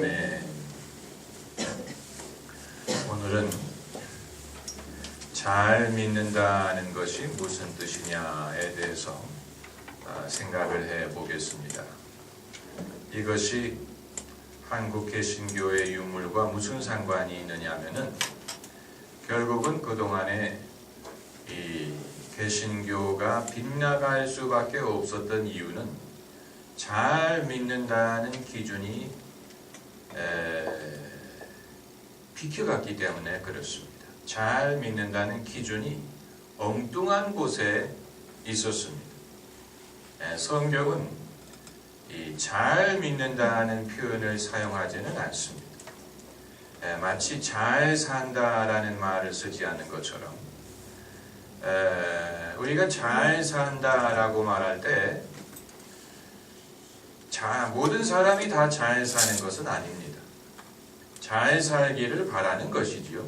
아멘. 오늘은 잘 믿는다는 것이 무슨 뜻이냐에 대해서 생각을 해 보겠습니다. 이것이 한국 개신교의 유물과 무슨 상관이 있느냐면은 결국은 그동안에 이 개신교가 빗나갈 수밖에 없었던 이유는 잘 믿는다는 기준이 비켜갔기 때문에 그렇습니다. 잘 믿는다는 기준이 엉뚱한 곳에 있었습니다. 성경은 이 잘 믿는다는 표현을 사용하지는 않습니다. 마치 잘 산다라는 말을 쓰지 않는 것처럼 우리가 잘 산다라고 말할 때 모든 사람이 다 잘 사는 것은 아닙니다. 잘 살기를 바라는 것이지요.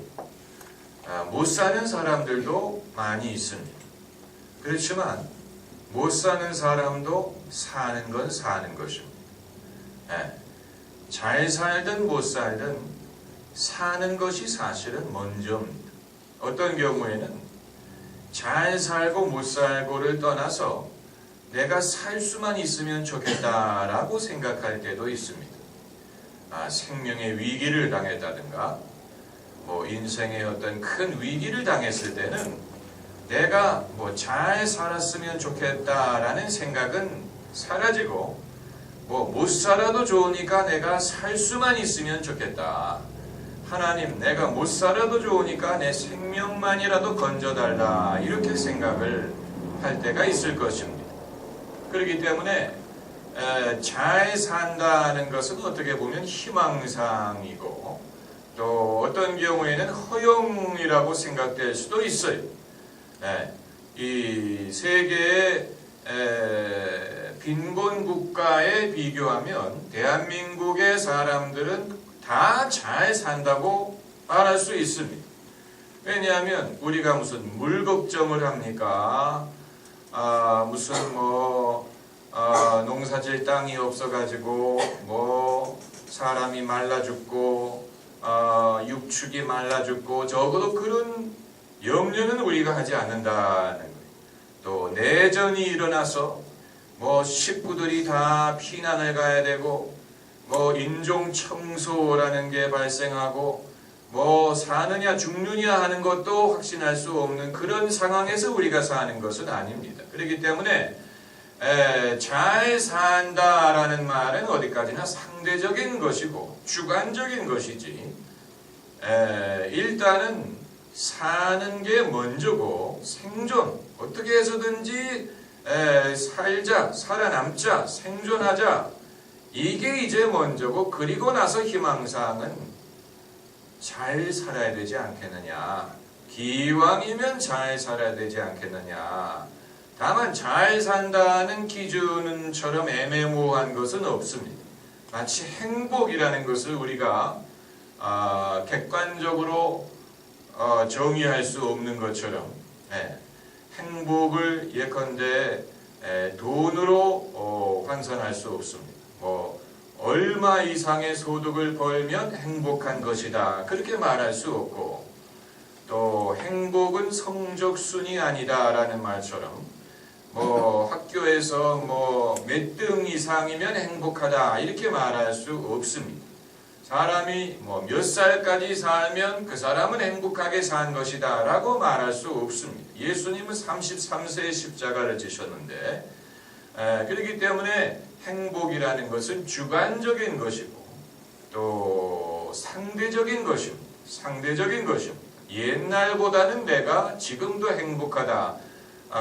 못 사는 사람들도 많이 있습니다. 그렇지만 못 사는 사람도 사는 건 사는 것입니다. 잘 살든 못 살든 사는 것이 사실은 먼저입니다. 어떤 경우에는 잘 살고 못 살고를 떠나서 내가 살 수만 있으면 좋겠다라고 생각할 때도 있습니다. 생명의 위기를 당했다든가 인생의 어떤 큰 위기를 당했을 때는 내가 잘 살았으면 좋겠다라는 생각은 사라지고 못 살아도 좋으니까 내가 살 수만 있으면 좋겠다. 하나님, 내가 못 살아도 좋으니까 내 생명만이라도 건져달라. 이렇게 생각을 할 때가 있을 것입니다. 그렇기 때문에 잘 산다는 것은 어떻게 보면 희망상이고 또 어떤 경우에는 허용이라고 생각될 수도 있어요. 이 세계의 빈곤 국가에 비교하면 대한민국의 사람들은 다 잘 산다고 말할 수 있습니다. 왜냐하면 우리가 무슨 물 걱정을 합니까? 무슨 농사질 땅이 없어가지고 사람이 말라 죽고 육축이 말라 죽고 적어도 그런 염려는 우리가 하지 않는다는 거예요. 또 내전이 일어나서 식구들이 다 피난을 가야 되고 인종 청소라는 게 발생하고 사느냐 죽느냐 하는 것도 확신할 수 없는 그런 상황에서 우리가 사는 것은 아닙니다. 그렇기 때문에 잘 산다라는 말은 어디까지나 상대적인 것이고 주관적인 것이지 일단은 사는 게 먼저고 생존, 어떻게 해서든지 살자, 살아남자, 생존하자, 이게 이제 먼저고 그리고 나서 희망사항은 잘 살아야 되지 않겠느냐. 기왕이면 잘 살아야 되지 않겠느냐. 다만 잘 산다는 기준처럼 애매모호한 것은 없습니다. 마치 행복이라는 것을 우리가 객관적으로 정의할 수 없는 것처럼 행복을 예컨대 돈으로 환산할 수 없습니다. 얼마 이상의 소득을 벌면 행복한 것이다. 그렇게 말할 수 없고 또 행복은 성적순이 아니다라는 말처럼 학교에서 몇 등 이상이면 행복하다 이렇게 말할 수 없습니다. 사람이 몇 살까지 살면 그 사람은 행복하게 산 것이다 라고 말할 수 없습니다. 예수님은 33세에 십자가를 지셨는데 그렇기 때문에 행복이라는 것은 주관적인 것이고 또 상대적인 것입니다. 상대적인 것입니다. 옛날보다는 내가 지금도 행복하다.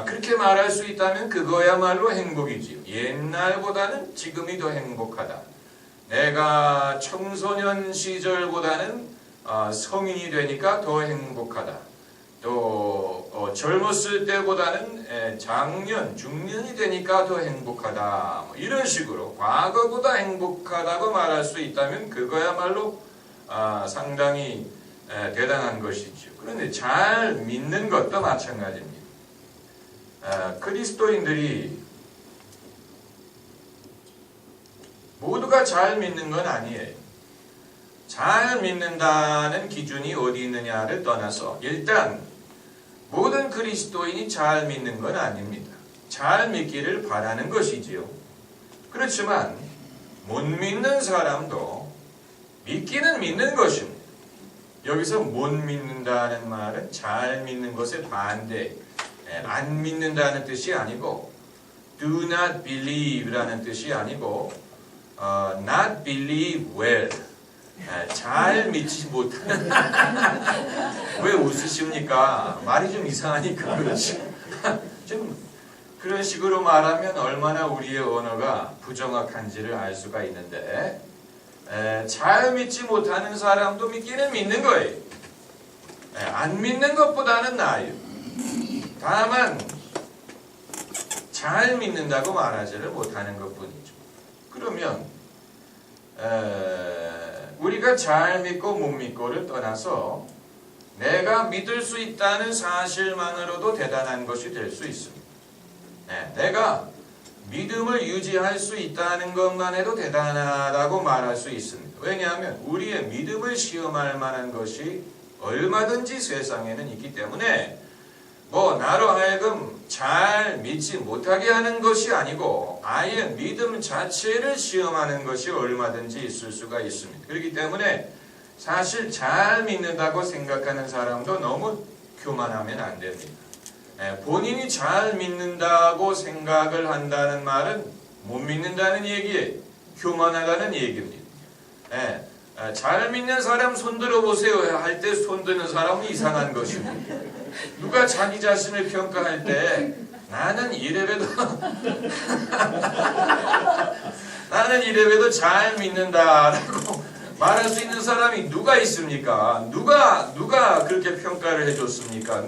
그렇게 말할 수 있다면 그거야말로 행복이지요. 옛날보다는 지금이 더 행복하다. 내가 청소년 시절보다는 성인이 되니까 더 행복하다. 또 젊었을 때보다는 장년, 중년이 되니까 더 행복하다. 이런 식으로 과거보다 행복하다고 말할 수 있다면 그거야말로 상당히 대단한 것이죠. 그런데 잘 믿는 것도 마찬가지입니다. 그리스도인들이 모두가 잘 믿는 건 아니에요. 잘 믿는다는 기준이 어디 있느냐를 떠나서 일단 모든 그리스도인이 잘 믿는 건 아닙니다. 잘 믿기를 바라는 것이지요. 그렇지만 못 믿는 사람도 믿기는 믿는 것입니다. 여기서 못 믿는다는 말은 잘 믿는 것의 반대, 안 믿는다는 뜻이 아니고 do not believe라는 뜻이 아니고 not believe well, 잘 믿지 못하는 왜 웃으십니까? 말이 좀 이상하니까 그렇지. 좀 그런 식으로 말하면 얼마나 우리의 언어가 부정확한지를 알 수가 있는데 잘 믿지 못하는 사람도 믿기는 믿는 거예요. 안 믿는 것보다는 나아요. 다만 잘 믿는다고 말하지를 못하는 것뿐이죠. 그러면 우리가 잘 믿고 못 믿고를 떠나서 내가 믿을 수 있다는 사실만으로도 대단한 것이 될 수 있습니다. 내가 믿음을 유지할 수 있다는 것만 해도 대단하다고 말할 수 있습니다. 왜냐하면 우리의 믿음을 시험할 만한 것이 얼마든지 세상에는 있기 때문에 나로 하여금 잘 믿지 못하게 하는 것이 아니고 아예 믿음 자체를 시험하는 것이 얼마든지 있을 수가 있습니다. 그렇기 때문에 사실 잘 믿는다고 생각하는 사람도 너무 교만하면 안 됩니다. 본인이 잘 믿는다고 생각을 한다는 말은 못 믿는다는 얘기예요. 교만하다는 얘기입니다. 잘 믿는 사람 손 들어보세요 할 때 손 드는 사람은 이상한 것입니다. 누가 자기 자신을 평가할 때 나는 이래봬도 나는 이래봬도 잘 믿는다라고 말할 수 있는 사람이 누가 있습니까? 누가 그렇게 평가를 해줬습니까?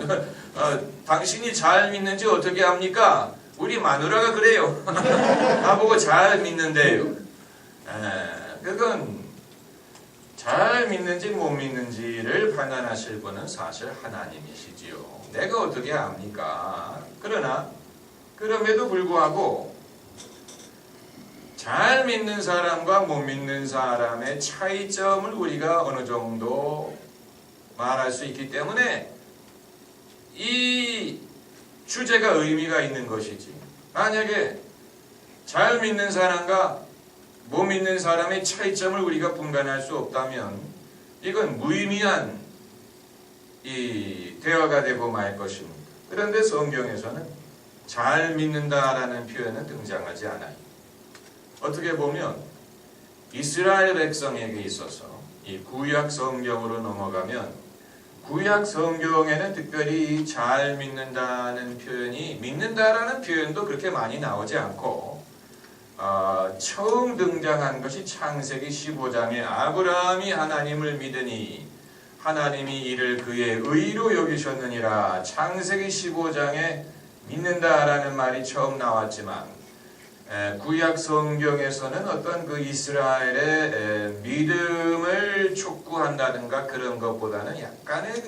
당신이 잘 믿는지 어떻게 합니까? 우리 마누라가 그래요. 나보고 잘 믿는데요. 그건 잘 믿는지 못 믿는지를 판단하실 분은 사실 하나님이시지요. 내가 어떻게 압니까? 그러나 그럼에도 불구하고 잘 믿는 사람과 못 믿는 사람의 차이점을 우리가 어느 정도 말할 수 있기 때문에 이 주제가 의미가 있는 것이지. 만약에 잘 믿는 사람과 못 믿는 사람의 차이점을 우리가 분간할 수 없다면 이건 무의미한 이 대화가 되고 말 것입니다. 그런데 성경에서는 잘 믿는다라는 표현은 등장하지 않아요. 어떻게 보면 이스라엘 백성에게 있어서 이 구약 성경으로 넘어가면 구약 성경에는 특별히 잘 믿는다는 표현이 믿는다라는 표현도 그렇게 많이 나오지 않고 처음 등장한 것이 창세기 15장에 아브라함이 하나님을 믿으니 하나님이 이를 그의 의로 여기셨느니라. 창세기 15장에 믿는다라는 말이 처음 나왔지만 구약 성경에서는 어떤 그 이스라엘의 믿음을 촉구한다든가 그런 것보다는 약간의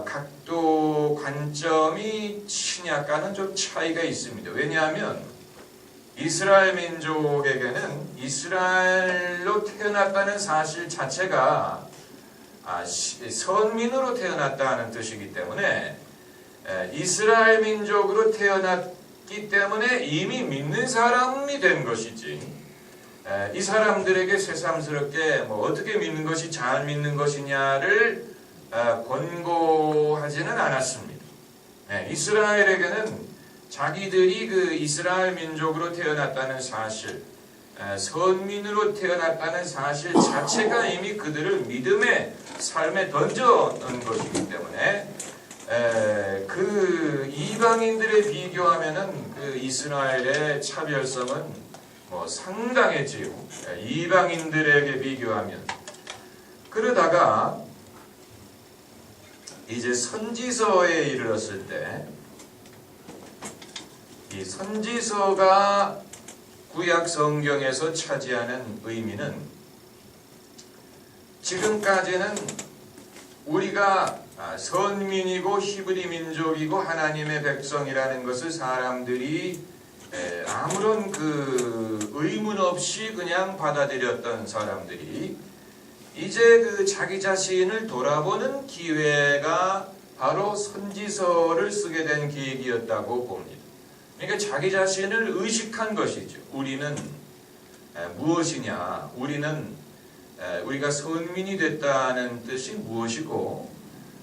각도 관점이 약간은 좀 차이가 있습니다. 왜냐하면 이스라엘 민족에게는 이스라엘로 태어났다는 사실 자체가 선민으로 태어났다는 뜻이기 때문에 이스라엘 민족으로 태어났기 때문에 이미 믿는 사람이 된 것이지 이 사람들에게 새삼스럽게 어떻게 믿는 것이 잘 믿는 것이냐를 권고하지는 않았습니다. 이스라엘에게는 자기들이 그 이스라엘 민족으로 태어났다는 사실, 선민으로 태어났다는 사실 자체가 이미 그들을 믿음의 삶에 던져놓은 것이기 때문에 그 이방인들에 비교하면은 그 이스라엘의 차별성은 상당해지요. 이방인들에게 비교하면. 그러다가 이제 선지서에 이르렀을 때 이 선지서가 구약 성경에서 차지하는 의미는 지금까지는 우리가 선민이고 히브리 민족이고 하나님의 백성이라는 것을 사람들이 아무런 그 의문 없이 그냥 받아들였던 사람들이 이제 그 자기 자신을 돌아보는 기회가 바로 선지서를 쓰게 된 계기였다고 봅니다. 그러니까 자기 자신을 의식한 것이죠. 우리는 무엇이냐? 우리가 선민이 됐다는 뜻이 무엇이고,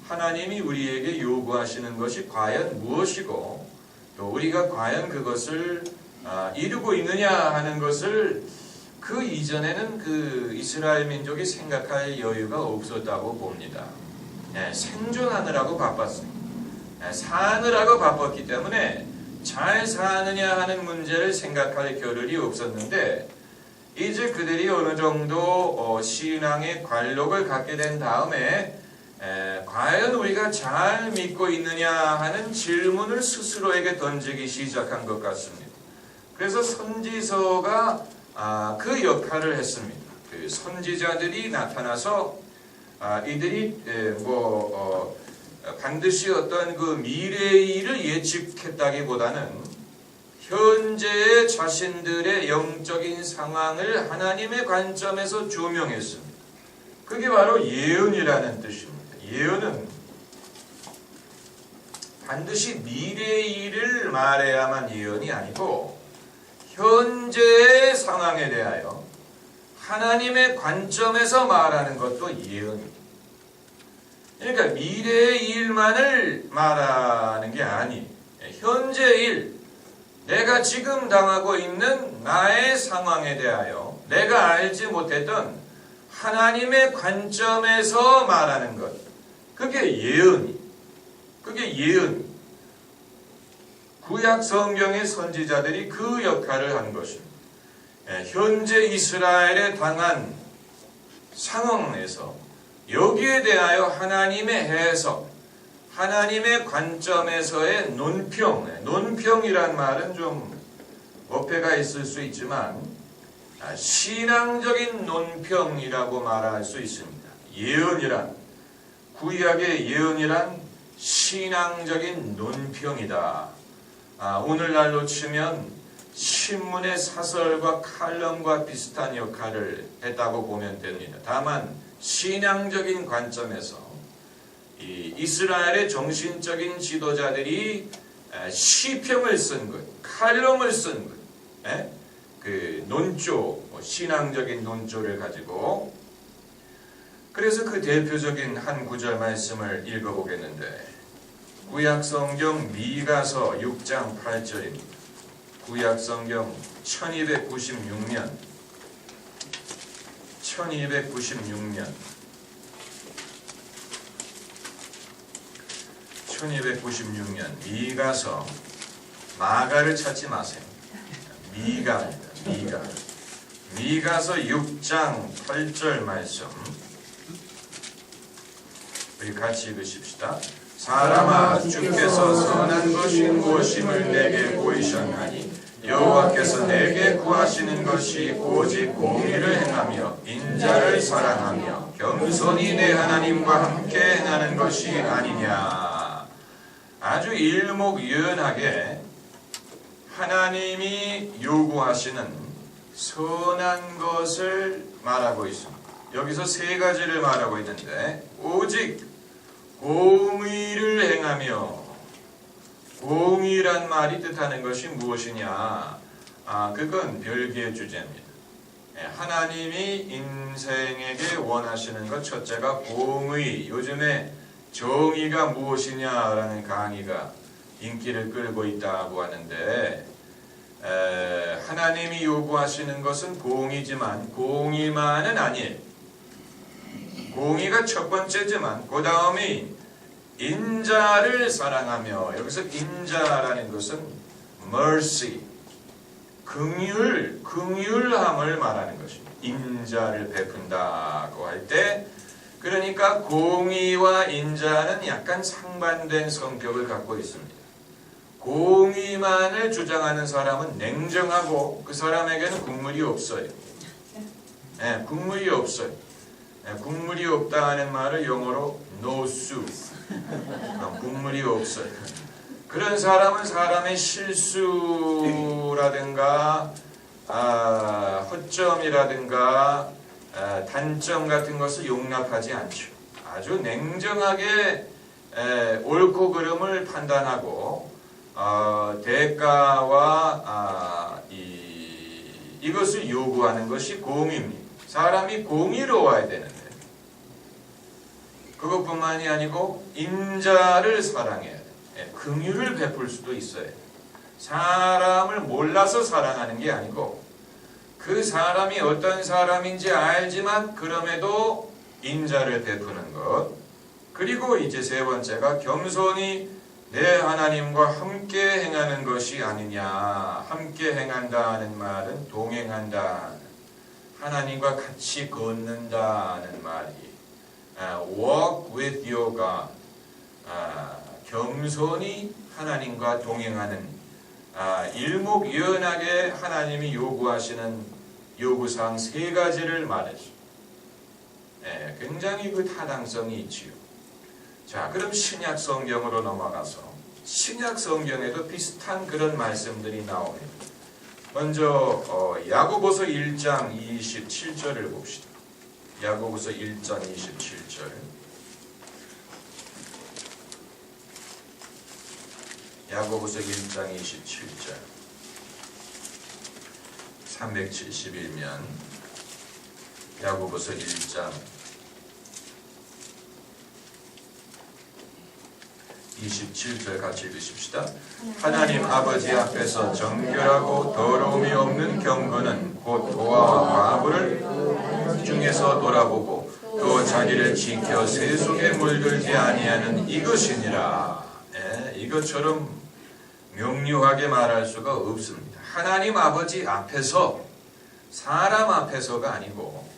하나님이 우리에게 요구하시는 것이 과연 무엇이고, 또 우리가 과연 그것을 이루고 있느냐 하는 것을 그 이전에는 그 이스라엘 민족이 생각할 여유가 없었다고 봅니다. 생존하느라고 바빴습니다. 사느라고 바빴기 때문에 잘 사느냐 하는 문제를 생각할 겨를이 없었는데, 이제 그들이 어느 정도 신앙의 관록을 갖게 된 다음에 과연 우리가 잘 믿고 있느냐 하는 질문을 스스로에게 던지기 시작한 것 같습니다. 그래서 선지서가 그 역할을 했습니다. 그 선지자들이 나타나서 이들이 반드시 어떤 그 미래의 일을 예측했다기보다는 현재의 자신들의 영적인 상황을 하나님의 관점에서 조명했습니다. 그게 바로 예언이라는 뜻입니다. 예언은 반드시 미래의 일을 말해야만 예언이 아니고 현재의 상황에 대하여 하나님의 관점에서 말하는 것도 예언입니다. 그러니까 미래의 일만을 말하는 게 아니, 현재의 일, 내가 지금 당하고 있는 나의 상황에 대하여 내가 알지 못했던 하나님의 관점에서 말하는 것, 그게 예언이. 구약 성경의 선지자들이 그 역할을 한 것입니다. 현재 이스라엘에 당한 상황에서 여기에 대하여 하나님의 해석, 하나님의 관점에서의 논평이란 말은 좀 어폐가 있을 수 있지만 신앙적인 논평이라고 말할 수 있습니다. 구약의 예언이란 신앙적인 논평이다. 오늘날로 치면 신문의 사설과 칼럼과 비슷한 역할을 했다고 보면 됩니다. 다만 신앙적인 관점에서 이 이스라엘의 정신적인 지도자들이 시평을 쓴 것, 칼럼을 쓴 것, 그 논조, 신앙적인 논조를 가지고, 그래서 그 대표적인 한 구절 말씀을 읽어보겠는데, 구약성경 미가서 6장 8절입니다. 구약성경 1296년 미가서, 마가를 찾지 마세요. 미가서 6장 8절 말씀 우리 같이 읽으십시다. 사람아, 주께서 선한 것이 무엇임을 내게 보이셨나니 여호와께서 내게 구하시는 것이 오직 공의를 행하며 인자를 사랑하며 겸손히 내 하나님과 함께 행하는 것이 아니냐. 아주 일목요연하게 하나님이 요구하시는 선한 것을 말하고 있습니다. 여기서 세 가지를 말하고 있는데, 오직 공의를 행하며, 공의란 말이 뜻하는 것이 무엇이냐? 그건 별개의 주제입니다. 하나님이 인생에게 원하시는 것 첫째가 공의, 요즘에 정의가 무엇이냐라는 강의가 인기를 끌고 있다고 하는데, 하나님이 요구하시는 것은 공의지만 공의만은 아니에요. 공의가 첫 번째지만 그 다음이 인자를 사랑하며, 여기서 인자라는 것은 mercy, 긍휼함을 말하는 것입니다. 인자를 베푼다고 할 때, 그러니까 공의와 인자는 약간 상반된 성격을 갖고 있습니다. 공의만을 주장하는 사람은 냉정하고 그 사람에게는 국물이 없어요. 국물이 없어요. 국물이 없다는 말을 영어로 no soup, 국물이 없어요. 그런 사람은 사람의 실수라든가 허점이라든가 단점 같은 것을 용납하지 않죠. 아주 냉정하게 옳고 그름을 판단하고 대가와 이것을 요구하는 것이 공의입니다. 사람이 공의로워야 되는데 그것뿐만이 아니고 인자를 사랑해야 돼. 긍휼을 베풀 수도 있어요. 사람을 몰라서 사랑하는 게 아니고 그 사람이 어떤 사람인지 알지만 그럼에도 인자를 베푸는 것. 그리고 이제 세 번째가 겸손히 내 하나님과 함께 행하는 것이 아니냐. 함께 행한다는 말은 동행한다. 하나님과 같이 걷는다는 말이 walk with your God. 겸손히 하나님과 동행하는 일목요연하게 하나님이 요구하시는 요구사항 세 가지를 말했죠. 굉장히 그 타당성이 있지요. 자, 그럼 신약 성경으로 넘어가서 신약 성경에도 비슷한 그런 말씀들이 나옵니다. 먼저 야고보서 1장 27절을 봅시다. 야고보서 1장 27절. 야고보서 1장 27절 371면 야고보서 1장 27절 같이 읽으십시다. 하나님 아버지 앞에서 정결하고 더러움이 없는 경건은 곧 도화와 과부를 중에서 돌아보고 또 자기를 지켜 세속에 물들지 아니하는 이것이니라. 이것처럼 명료하게 말할 수가 없습니다. 하나님 아버지 앞에서, 사람 앞에서가 아니고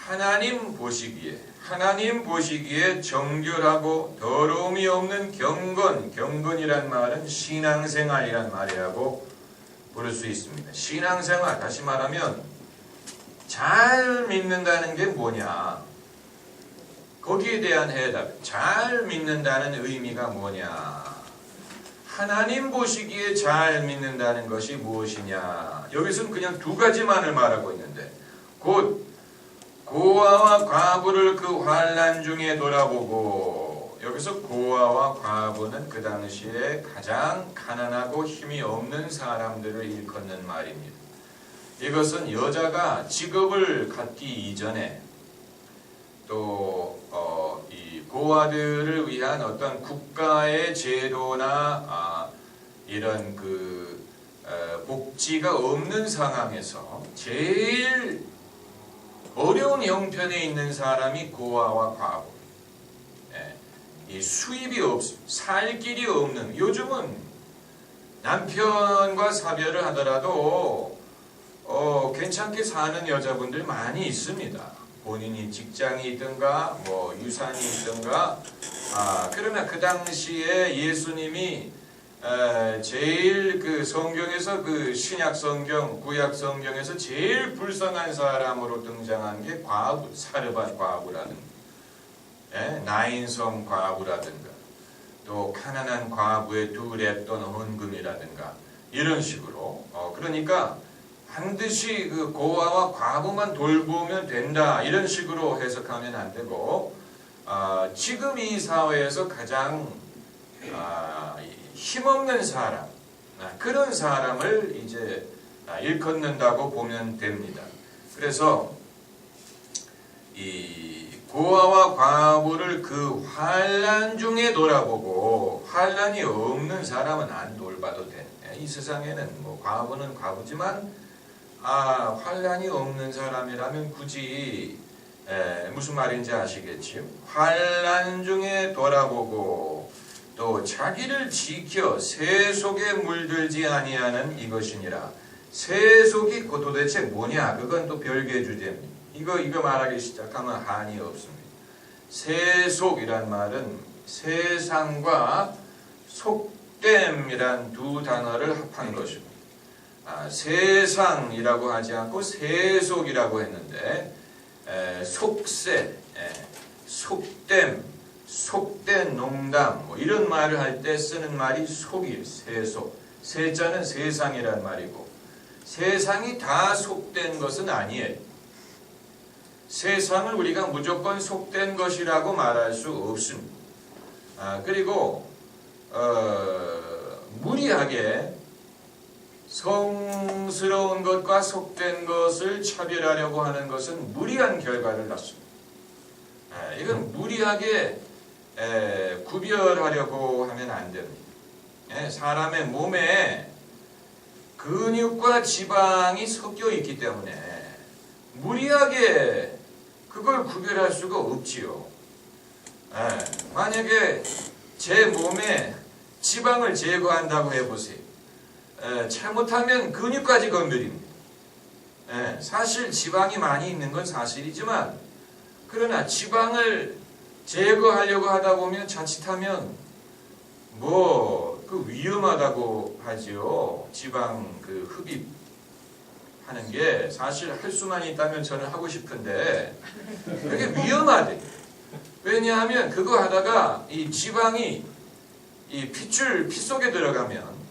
하나님 보시기에 정결하고 더러움이 없는 경건이란 말은 신앙생활이란 말이라고 부를 수 있습니다. 신앙생활, 다시 말하면 잘 믿는다는 게 뭐냐? 거기에 대한 해답, 잘 믿는다는 의미가 뭐냐? 하나님 보시기에 잘 믿는다는 것이 무엇이냐? 여기서는 그냥 두 가지만을 말하고 있는데 곧 고아와 과부를 그 환난 중에 돌아보고, 여기서 고아와 과부는 그 당시에 가장 가난하고 힘이 없는 사람들을 일컫는 말입니다. 이것은 여자가 직업을 갖기 이전에 또 이 고아들을 위한 어떤 국가의 제도나 이런 그 복지가 없는 상황에서 제일 어려운 형편에 있는 사람이 고아와 과부. 이 수입이 살 길이 없는, 요즘은 남편과 사별을 하더라도 괜찮게 사는 여자분들 많이 있습니다. 본인이 직장이 있든가 뭐 유산이 있든가. 그러나 그 당시에 예수님이 제일 그 성경에서, 그 신약 성경, 구약 성경에서 제일 불쌍한 사람으로 등장한 게 과부, 사르밧 과부라든가, 나인성 과부라든가, 또 가난한 과부의 두랩 또는 헌금이라든가, 이런 식으로. 그러니까 반드시 그 고아와 과부만 돌보면 된다, 이런 식으로 해석하면 안 되고, 지금 이 사회에서 가장 힘없는 사람, 그런 사람을 이제 일컫는다고 보면 됩니다. 그래서 이 고아와 과부를 그 환난 중에 돌아보고, 환난이 없는 사람은 안 돌봐도 돼. 이 세상에는 뭐 과부는 과부지만 환난이 없는 사람이라면 굳이 무슨 말인지 아시겠지요? 환난 중에 돌아보고 또 자기를 지켜 세속에 물들지 아니하는 이것이니라. 세속이 도대체 뭐냐? 그건 또 별개의 주제입니다. 이거 말하기 시작하면 한이 없습니다. 세속이란 말은 세상과 속됨이란 두 단어를 합한 것입니다. 세상이라고 하지 않고 세속이라고 했는데, 속세, 속됨, 속된 농담, 뭐 이런 말을 할 때 쓰는 말이 속이에요. 세속. 세자는 세상이란 말이고, 세상이 다 속된 것은 아니에요. 세상을 우리가 무조건 속된 것이라고 말할 수 없습니다. 그리고 무리하게 성스러운 것과 속된 것을 차별하려고 하는 것은 무리한 결과를 낳습니다. 이건 무리하게 구별하려고 하면 안 됩니다. 사람의 몸에 근육과 지방이 섞여 있기 때문에 무리하게 그걸 구별할 수가 없지요. 만약에 제 몸에 지방을 제거한다고 해보세요. 잘못하면 근육까지 건드립니다. 사실 지방이 많이 있는 건 사실이지만, 그러나 지방을 제거하려고 하다 보면 자칫하면 그 위험하다고 하지요. 지방 흡입하는 게 사실 할 수만 있다면 저는 하고 싶은데 그게 위험하대. 왜냐하면 그거 하다가 이 지방이 이 핏줄 피 속에 들어가면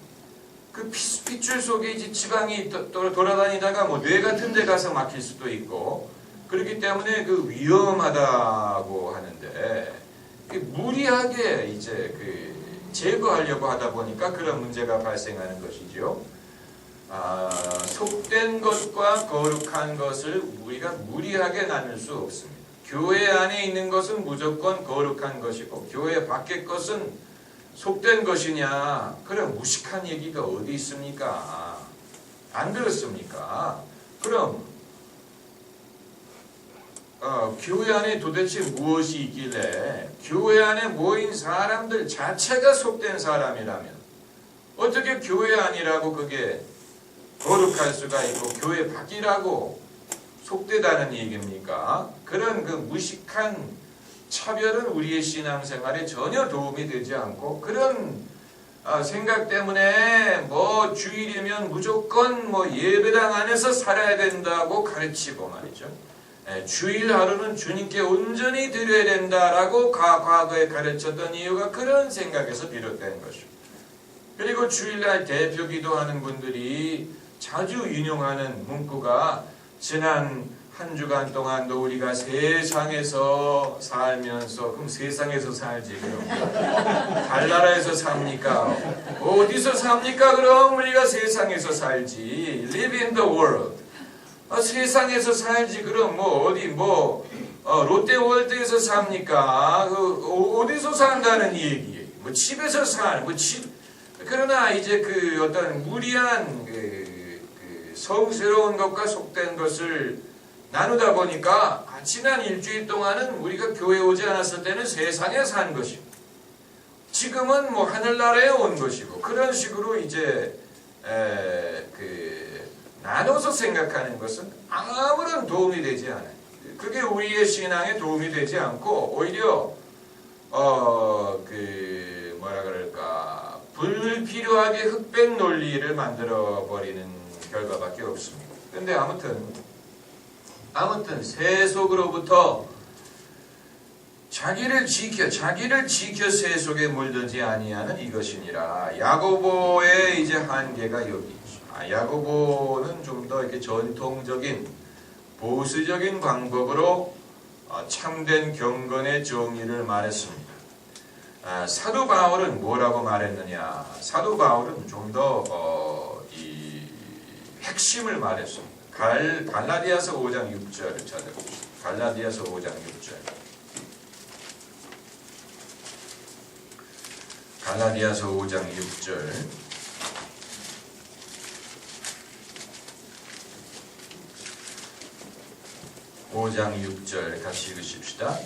그 핏줄 속에 이제 지방이 돌아다니다가 뇌 같은 데 가서 막힐 수도 있고, 그렇기 때문에 그 위험하다고 하는데, 무리하게 이제 제거하려고 하다 보니까 그런 문제가 발생하는 것이지요. 속된 것과 거룩한 것을 우리가 무리하게 나눌 수 없습니다. 교회 안에 있는 것은 무조건 거룩한 것이고, 교회 밖의 것은 속된 것이냐, 그런 무식한 얘기가 어디 있습니까? 안 그렇습니까? 그럼 교회 안에 도대체 무엇이 있길래 교회 안에 모인 사람들 자체가 속된 사람이라면 어떻게 교회 안이라고 그게 거룩할 수가 있고 교회 밖이라고 속되다는 얘기입니까? 그런 그 무식한 차별은 우리의 신앙생활에 전혀 도움이 되지 않고, 그런 생각 때문에 주일이면 무조건 예배당 안에서 살아야 된다고 가르치고 말이죠. 주일 하루는 주님께 온전히 드려야 된다라고 과거에 가르쳤던 이유가 그런 생각에서 비롯된 것이죠. 그리고 주일날 대표 기도하는 분들이 자주 인용하는 문구가, 지난 한 주간 동안도 우리가 세상에서 살면서, 그럼 세상에서 살지, 그럼 달나라에서 삽니까? 어디서 삽니까? 그럼 우리가 세상에서 살지. Live in the world. 세상에서 살지. 그럼 롯데월드에서 삽니까? 어디서 산다는 얘기예요. 집에서 그러나 이제 어떤 무리한 성스러운 것과 속된 것을 나누다 보니까 지난 일주일 동안은 우리가 교회 오지 않았을 때는 세상에 산 것이고, 지금은 하늘나라에 온 것이고, 그런 식으로 이제 나눠서 생각하는 것은 아무런 도움이 되지 않아요. 그게 우리의 신앙에 도움이 되지 않고 오히려 불필요하게 흑백 논리를 만들어 버리는 결과밖에 없습니다. 근데 아무튼 세속으로부터 자기를 지켜 세속에 물들지 아니하는 이것이니라. 야고보의 이제 한계가 여기 있죠. 야고보는 좀 더 이렇게 전통적인 보수적인 방법으로 참된 경건의 정의를 말했습니다. 사도 바울은 뭐라고 말했느냐? 사도 바울은 좀 더 이 핵심을 말했습니다. 갈라디아서 5장 6절을 찾아봅시다. 갈라디아서 5장 6절. 갈라디아서 5장 6절. 5장 6절 같이 읽으십시다.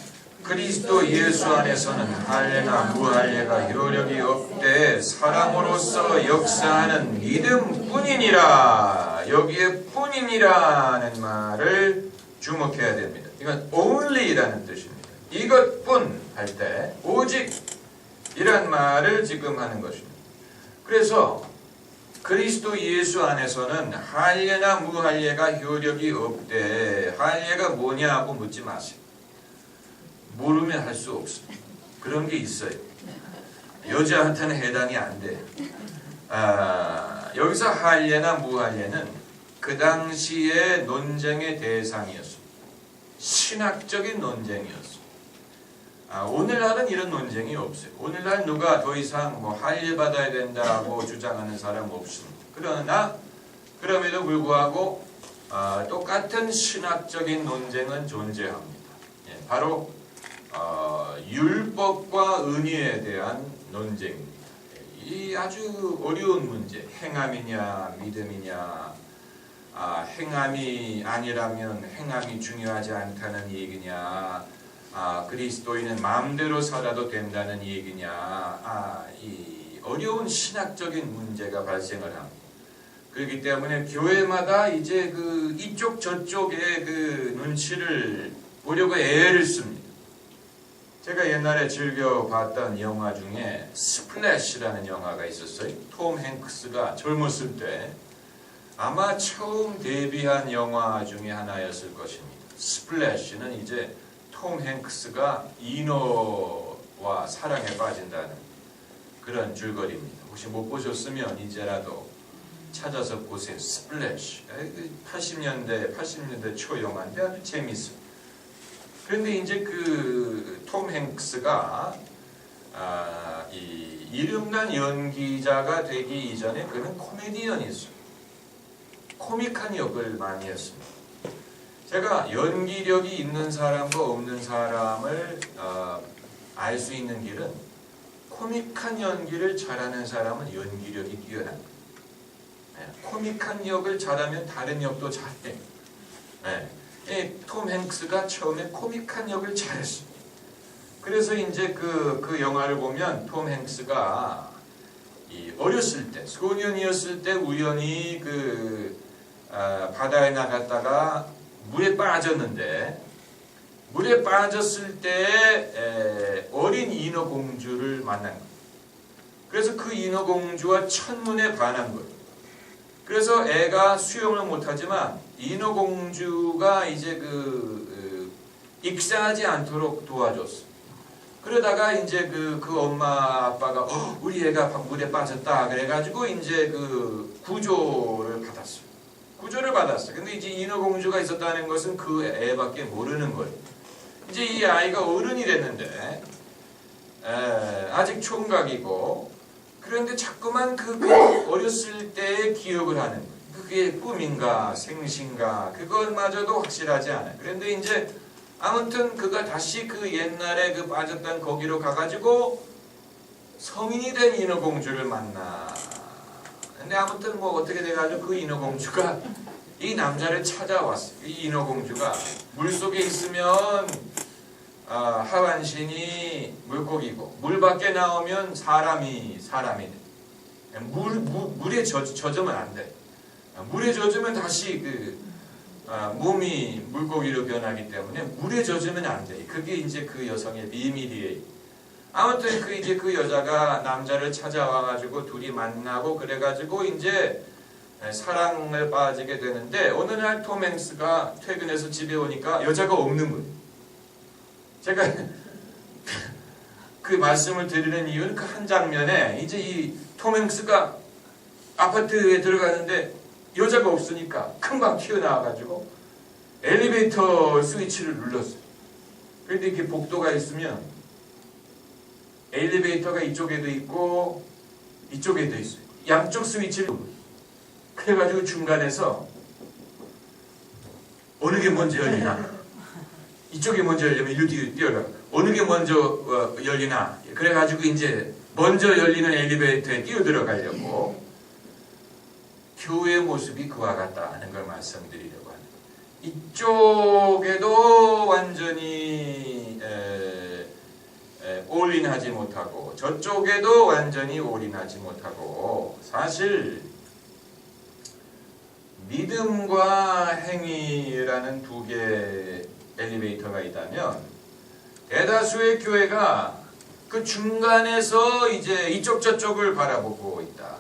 그리스도 예수 안에서는 할례나 무할례가 효력이 없되 사람으로서 역사하는 믿음뿐이니라. 여기에 뿐이니라는 말을 주목해야 됩니다. 이건 only라는 뜻입니다. 이것뿐 할 때 오직 이란 말을 지금 하는 것입니다. 그래서 그리스도 예수 안에서는 할례나 무할례가 효력이 없대. 할례가 뭐냐고 묻지 마세요. 모르면 할 수 없습니다. 그런 게 있어요. 여자한테는 해당이 안 돼요. 여기서 할례나 무할례는 그 당시의 논쟁의 대상이었습니다. 신학적인 논쟁이었습니다. 오늘날은 이런 논쟁이 없어요. 오늘날 누가 더 이상 뭐 할일 받아야 된다고 주장하는 사람 없습니다. 그러나 그럼에도 불구하고 똑같은 신학적인 논쟁은 존재합니다. 바로 율법과 은혜에 대한 논쟁입니다. 이 아주 어려운 문제, 행함이냐 믿음이냐, 행함이 아니라면 행함이 중요하지 않다는 얘기냐, 그리스도인은 마음대로 살아도 된다는 얘기냐, 이 어려운 신학적인 문제가 발생을 합니다. 그렇기 때문에 교회마다 이제 이쪽 저쪽의 눈치를 보려고 애를 씁니다. 제가 옛날에 즐겨 봤던 영화 중에 스플래시라는 영화가 있었어요. 톰 행크스가 젊었을 때 아마 처음 데뷔한 영화 중에 하나였을 것입니다. 스플래시는 이제 톰 행크스가 인어와 사랑에 빠진다는 그런 줄거리입니다. 혹시 못 보셨으면 이제라도 찾아서 보세요. 스플래시. 80년대 초 영화인데 아주 재밌어요. 그런데 이제 톰 행크스가 이 이름난 연기자가 되기 이전에 그는 코미디언이었어요. 코믹한 역을 많이 했습니다. 제가 연기력이 있는 사람과 없는 사람을 알 수 있는 길은 코믹한 연기를 잘하는 사람은 연기력이 뛰어납니다. 코믹한 역을 잘하면 다른 역도 잘해요. 톰 행크스가 처음에 코믹한 역을 잘했습니다. 그래서 이제 그 영화를 보면 톰 행크스가 어렸을 때, 소년이었을 때 우연히 바다에 나갔다가 물에 빠졌는데, 물에 빠졌을 때 어린 인어공주를 만난 거예요. 그래서 그 인어공주와 첫눈에 반한 거예요. 그래서 애가 수영을 못하지만 인어공주가 이제 익사하지 않도록 도와줬어. 그러다가 이제 그 엄마 아빠가 우리 애가 물에 빠졌다 그래가지고 이제 구조를 받았어요. 구조를 받았어. 근데 이제 인어공주가 있었다는 것은 그 애밖에 모르는 거예요. 이제 이 아이가 어른이 됐는데 아직 총각이고, 그런데 자꾸만 어렸을 때의 기억을 하는 거예요. 그게 꿈인가 생신가 그것마저도 확실하지 않아요. 그런데 이제 아무튼 그가 다시 옛날에 빠졌던 거기로 가가지고 성인이 된 인어공주를 만나. 근데 아무튼 뭐 어떻게 돼가지고 그 인어공주가 이 남자를 찾아왔어요. 이 인어공주가 물속에 있으면 하반신이 물고기고 물 밖에 나오면 사람이 돼. 물에 젖으면 안 돼. 물에 젖으면 다시 몸이 물고기로 변하기 때문에 물에 젖으면 안 돼. 그게 이제 그 여성의 비밀이에요. 아무튼 이제 그 여자가 남자를 찾아와가지고 둘이 만나고 그래가지고 이제 사랑을 빠지게 되는데, 어느 날 톰 행스가 퇴근해서 집에 오니까 여자가 없는 거예요. 제가 그 말씀을 드리는 이유는 그 한 장면에 이제 이 톰 행스가 아파트에 들어가는데 여자가 없으니까 금방 튀어나와가지고 엘리베이터 스위치를 눌렀어요. 그런데 이렇게 복도가 있으면 엘리베이터가 이쪽에도 있고 이쪽에도 있어요. 양쪽 스위치를 그래가지고 중간에서 어느 게 먼저 열리나, 이쪽이 먼저 열리면 이리로 뛰어가, 어느 게 먼저 열리나, 그래가지고 이제 먼저 열리는 엘리베이터에 뛰어들어가려고. 교회의 모습이 그와 같다 하는 걸 말씀드리려고 합니다. 이쪽에도 완전히 올인하지 못하고 저쪽에도 완전히 올인하지 못하고, 사실 믿음과 행위라는 두 개의 엘리베이터가 있다면 대다수의 교회가 그 중간에서 이제 이쪽 저쪽을 바라보고 있다.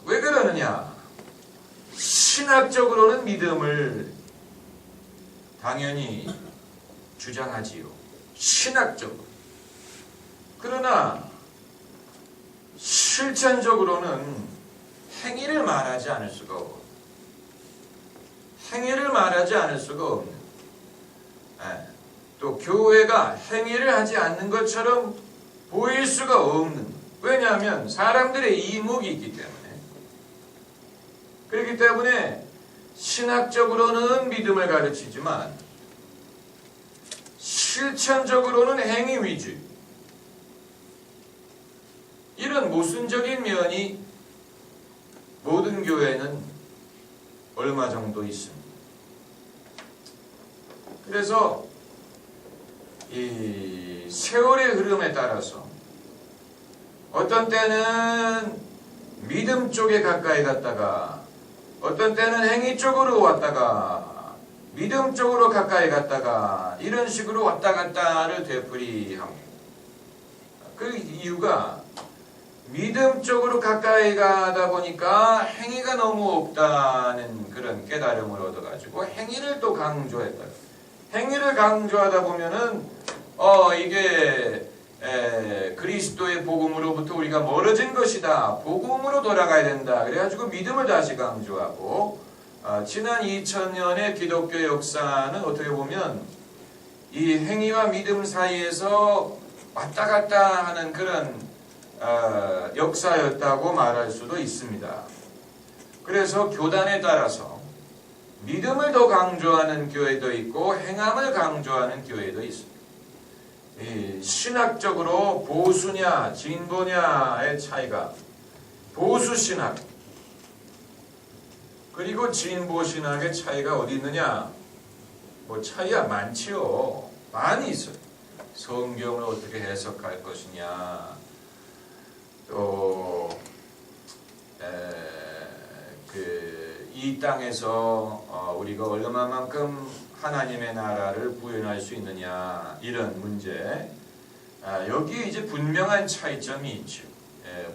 왜 그러느냐? 신학적으로는 믿음을 당연히 주장하지요. 신학적으로. 그러나 실천적으로는 행위를 말하지 않을 수가 없고, 행위를 말하지 않을 수가 없는, 또 교회가 행위를 하지 않는 것처럼 보일 수가 없는, 왜냐하면 사람들의 이목이 있기 때문에. 그렇기 때문에 신학적으로는 믿음을 가르치지만 실천적으로는 행위 위주, 이런 모순적인 면이 모든 교회는 얼마 정도 있습니다. 그래서 이 세월의 흐름에 따라서 어떤 때는 믿음 쪽에 가까이 갔다가 어떤 때는 행위 쪽으로 왔다가 믿음 쪽으로 가까이 갔다가 이런 식으로 왔다 갔다를 되풀이합니다. 그 이유가 믿음 쪽으로 가까이 가다 보니까 행위가 너무 없다는 그런 깨달음을 얻어가지고 행위를 또 강조했다. 행위를 강조하다 보면은 이게 그리스도의 복음으로부터 우리가 멀어진 것이다. 복음으로 돌아가야 된다. 그래가지고 믿음을 다시 강조하고, 지난 2000년의 기독교 역사는 어떻게 보면 이 행위와 믿음 사이에서 왔다 갔다 하는 그런 역사였다고 말할 수도 있습니다. 그래서 교단에 따라서 믿음을 더 강조하는 교회도 있고 행함을 강조하는 교회도 있습니다. 신학적으로 보수냐 진보냐의 차이가, 보수신학 그리고 진보신학의 차이가 어디 있느냐? 뭐 차이가 많지요. 많이 있어요. 성경을 어떻게 해석할 것이냐, 또 이 땅에서 우리가 얼마만큼 하나님의 나라를 구현할 수 있느냐, 이런 문제, 여기에 이제 분명한 차이점이 있죠.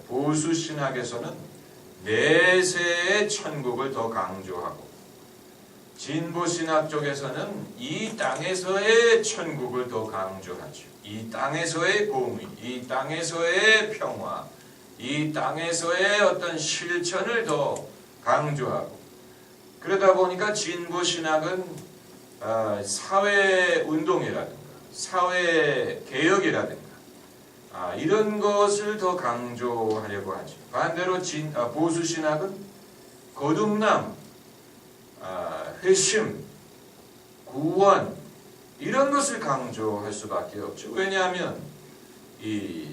보수 신학에서는 내세의 천국을 더 강조하고, 진보 신학 쪽에서는 이 땅에서의 천국을 더 강조하죠. 이 땅에서의 공의, 이 땅에서의 평화, 이 땅에서의 어떤 실천을 더 강조하고, 그러다 보니까 진보 신학은 사회 운동이라든가 사회 개혁이라든가 이런 것을 더 강조하려고 하죠. 반대로 보수 신학은 거듭남, 회심, 구원, 이런 것을 강조할 수밖에 없죠. 왜냐하면 이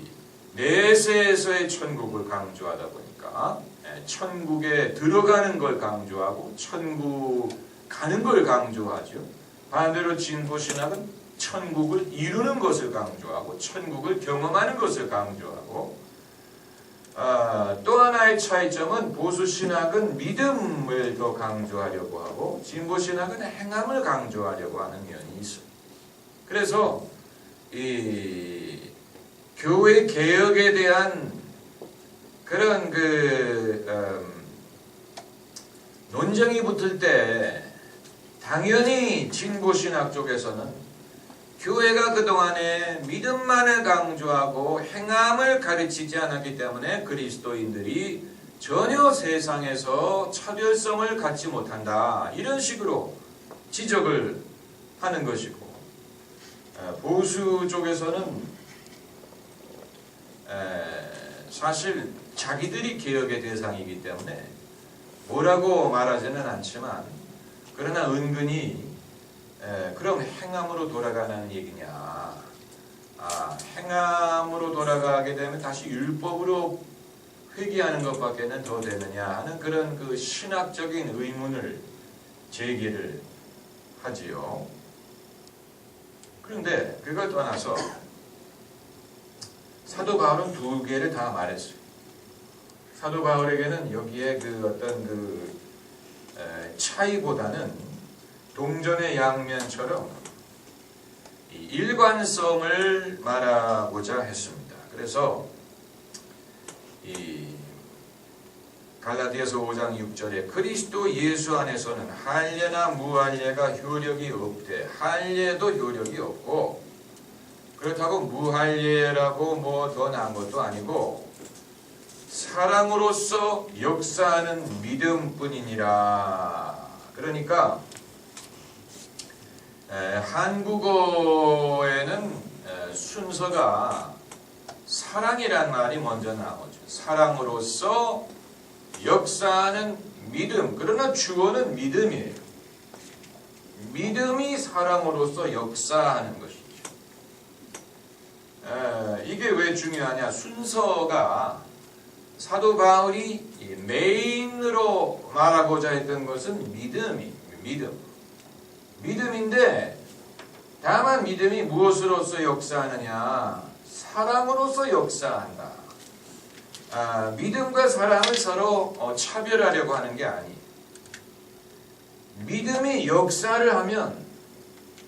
내세에서의 천국을 강조하다 보니까 천국에 들어가는 걸 강조하고 천국 가는 걸 강조하죠. 반대로 진보신학은 천국을 이루는 것을 강조하고 천국을 경험하는 것을 강조하고, 또 하나의 차이점은 보수신학은 믿음을 더 강조하려고 하고 진보신학은 행함을 강조하려고 하는 면이 있어요. 그래서 이 교회 개혁에 대한 그런 논쟁이 붙을 때 당연히 진보신학 쪽에서는 교회가 그동안에 믿음만을 강조하고 행함을 가르치지 않았기 때문에 그리스도인들이 전혀 세상에서 차별성을 갖지 못한다, 이런 식으로 지적을 하는 것이고, 보수 쪽에서는 사실 자기들이 개혁의 대상이기 때문에 뭐라고 말하지는 않지만, 그러나 은근히 그럼 행함으로 돌아가는 얘기냐, 행함으로 돌아가게 되면 다시 율법으로 회개하는 것밖에는 더 되느냐 하는 그런 그 신학적인 의문을 제기를 하지요. 그런데 그걸 떠나서 사도 바울은 두 개를 다 말했어요. 사도 바울에게는 여기에 그 어떤 차이보다는 동전의 양면처럼 일관성을 말하고자 했습니다. 그래서 이 갈라디아서 5장 6절에 그리스도 예수 안에서는 할례나 무할례가 효력이 없되 할례도 효력이 없고, 그렇다고 무할례라고 뭐 더 나은 것도 아니고 사랑으로서 역사하는 믿음뿐이니라. 그러니까 한국어에는 순서가 사랑이란 말이 먼저 나오죠. 사랑으로서 역사하는 믿음. 그러나 주어는 믿음이에요. 믿음이 사랑으로서 역사하는 것이죠. 이게 왜 중요하냐? 순서가 사도 바울이 메인으로 말하고자 했던 것은 믿음인데, 다만 믿음이 무엇으로서 역사하느냐? 사랑으로서 역사한다. 믿음과 사랑을 서로 차별하려고 하는 게 아니에요. 믿음이 역사를 하면,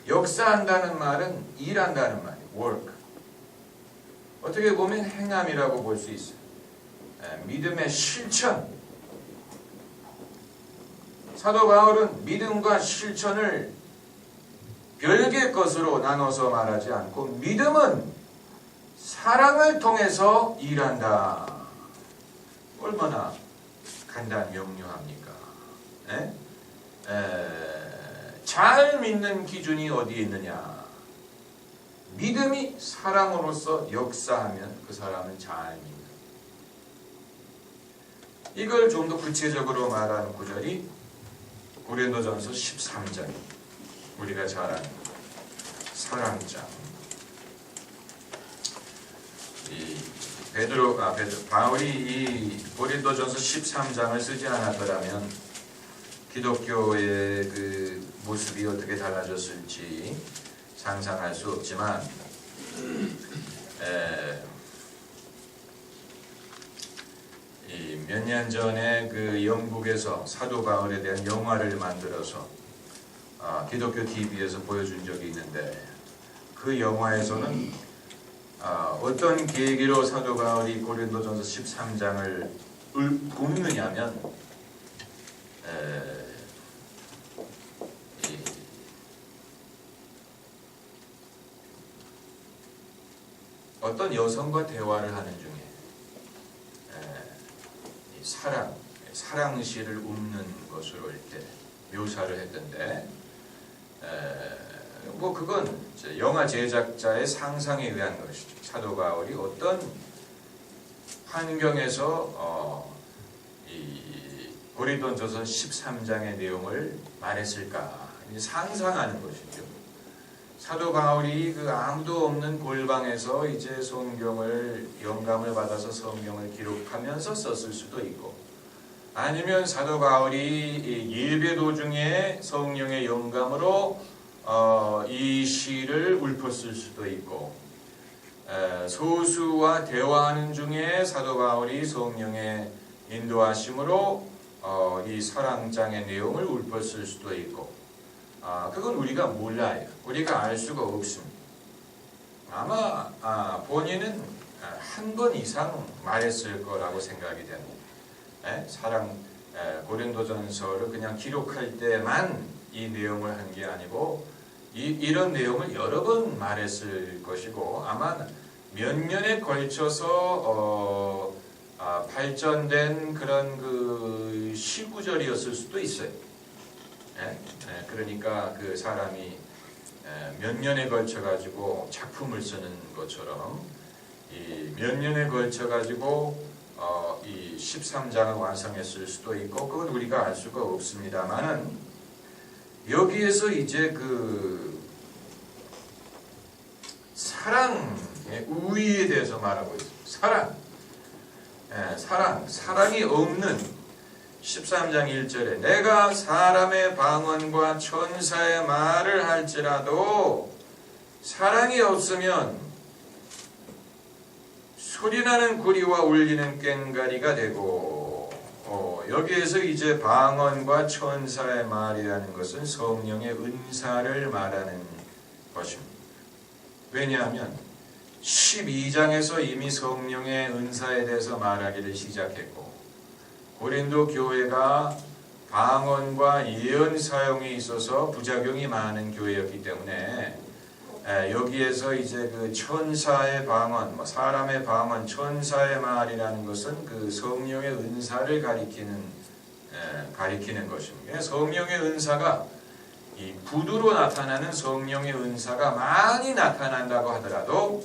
역사한다는 말은 일한다는 말이에요. work. 어떻게 보면 행함이라고 볼 수 있어요. 믿음의 실천. 사도 바울은 믿음과 실천을 별개의 것으로 나눠서 말하지 않고, 믿음은 사랑을 통해서 일한다. 얼마나 간단 명료합니까? 잘 믿는 기준이 어디에 있느냐? 믿음이 사랑으로서 역사하면 그 사람은 잘 믿는다. 이걸 좀 더 구체적으로 말하는 구절이 고린도전서 13장, 우리가 잘 아는 사랑장. 바울이 이 고린도전서 13장을 쓰지 않았더라면 기독교의 그 모습이 어떻게 달라졌을지 상상할 수 없지만, 몇 년 전에 그 영국에서 사도 바울에 대한 영화를 만들어서 기독교 TV에서 보여준 적이 있는데, 그 영화에서는 어떤 계기로 사도 바울이 고린도전서 13장을 읊느냐면, 어떤 여성과 대화를 하는 중에 사랑시를 읊는 것으로 이렇게 묘사를 했던데, 뭐 그건 영화 제작자의 상상에 의한 것이죠. 사도 바울이 어떤 환경에서 이 고린도전서 13장의 내용을 말했을까 상상하는 것이죠. 사도 바울이 그 아무도 없는 골방에서 이제 성경을 영감을 받아서 성경을 기록하면서 썼을 수도 있고, 아니면 사도 바울이 예배 도중에 성령의 영감으로 이 시를 읊었을 수도 있고, 소수와 대화하는 중에 사도 바울이 성령의 인도하심으로 이 사랑장의 내용을 읊었을 수도 있고, 그건 우리가 몰라요. 우리가 알 수가 없습니다. 아마 본인은 한 번 이상 말했을 거라고 생각이 됩니다. 고린도전서를 그냥 기록할 때만 이 내용을 한 게 아니고, 이런 내용을 여러 번 말했을 것이고, 아마 몇 년에 걸쳐서 발전된 그런 그 시구절이었을 수도 있어요. 그러니까 그 사람이 몇 년에 걸쳐 가지고 작품을 쓰는 것처럼 이 몇 년에 걸쳐 가지고 이 13장을 완성했을 수도 있고, 그건 우리가 알 수가 없습니다만은, 여기에서 이제 그 사랑의 우위에 대해서 말하고 있습니다. 사랑이 없는 13장 1절에 내가 사람의 방언과 천사의 말을 할지라도 사랑이 없으면 소리나는 구리와 울리는 꽹과리가 되고, 여기에서 이제 방언과 천사의 말이라는 것은 성령의 은사를 말하는 것입니다. 왜냐하면 12장에서 이미 성령의 은사에 대해서 말하기를 시작했고, 고린도 교회가 방언과 예언 사용에 있어서 부작용이 많은 교회였기 때문에, 여기에서 이제 그 천사의 방언, 사람의 방언, 천사의 말이라는 것은 그 성령의 은사를 가리키는 것입니다. 성령의 은사가 이 구두로 나타나는 성령의 은사가 많이 나타난다고 하더라도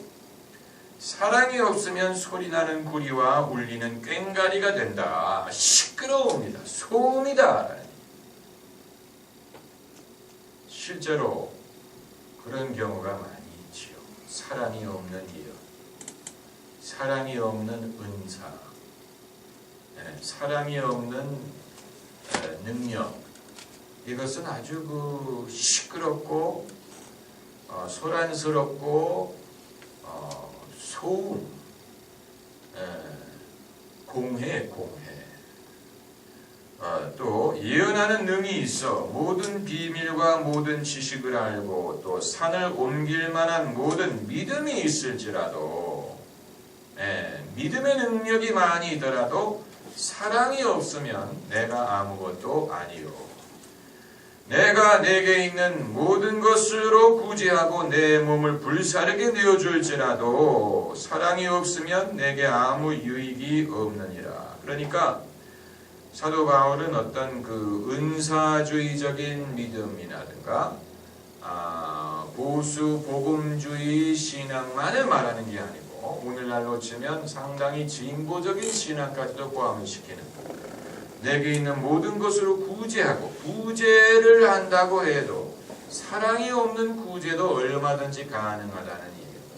사랑이 없으면 소리나는 구리와 울리는 꽹과리가 된다. 시끄러웁니다. 소음이다. 실제로 그런 경우가 많이 있지요. 사랑이 없는 일, 사랑이 없는 은사, 사랑이 없는 능력, 이것은 아주 시끄럽고 소란스럽고 소음, 공해. 또 예언하는 능이 있어 모든 비밀과 모든 지식을 알고 또 산을 옮길 만한 모든 믿음이 있을지라도, 믿음의 능력이 많이 있더라도 사랑이 없으면 내가 아무것도 아니요. 내가 내게 있는 모든 것으로 구제하고 내 몸을 불사르게 내어줄지라도 사랑이 없으면 내게 아무 유익이 없느니라. 그러니까 사도 바울은 어떤 그 은사주의적인 믿음이라든가 보수 복음주의 신앙만을 말하는 게 아니고 오늘날로 치면 상당히 진보적인 신앙까지도 포함을 시키는, 내게 있는 모든 것으로 구제하고 구제를 한다고 해도 사랑이 없는 구제도 얼마든지 가능하다는 얘기입니다.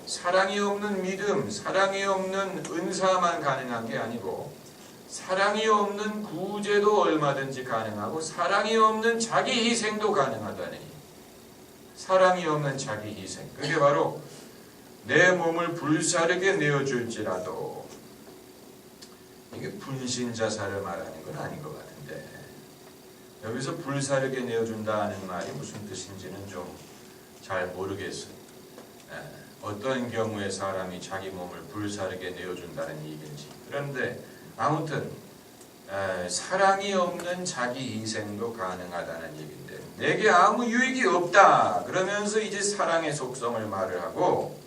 사랑이 없는 믿음, 사랑이 없는 은사만 가능한 게 아니고 사랑이 없는 구제도 얼마든지 가능하고 사랑이 없는 자기 희생도 가능하다는 얘기입니다. 사랑이 없는 자기 희생, 그게 바로 내 몸을 불사르게 내어줄지라도, 이게 분신자살을 말하는 건 아닌 것 같은데 여기서 불사르게 내어준다는 말이 무슨 뜻인지는 좀 잘 모르겠어요. 어떤 경우에 사람이 자기 몸을 불사르게 내어준다는 얘기인지. 그런데 아무튼 사랑이 없는 자기 희생도 가능하다는 얘기인데 내게 아무 유익이 없다 그러면서 이제 사랑의 속성을 말을 하고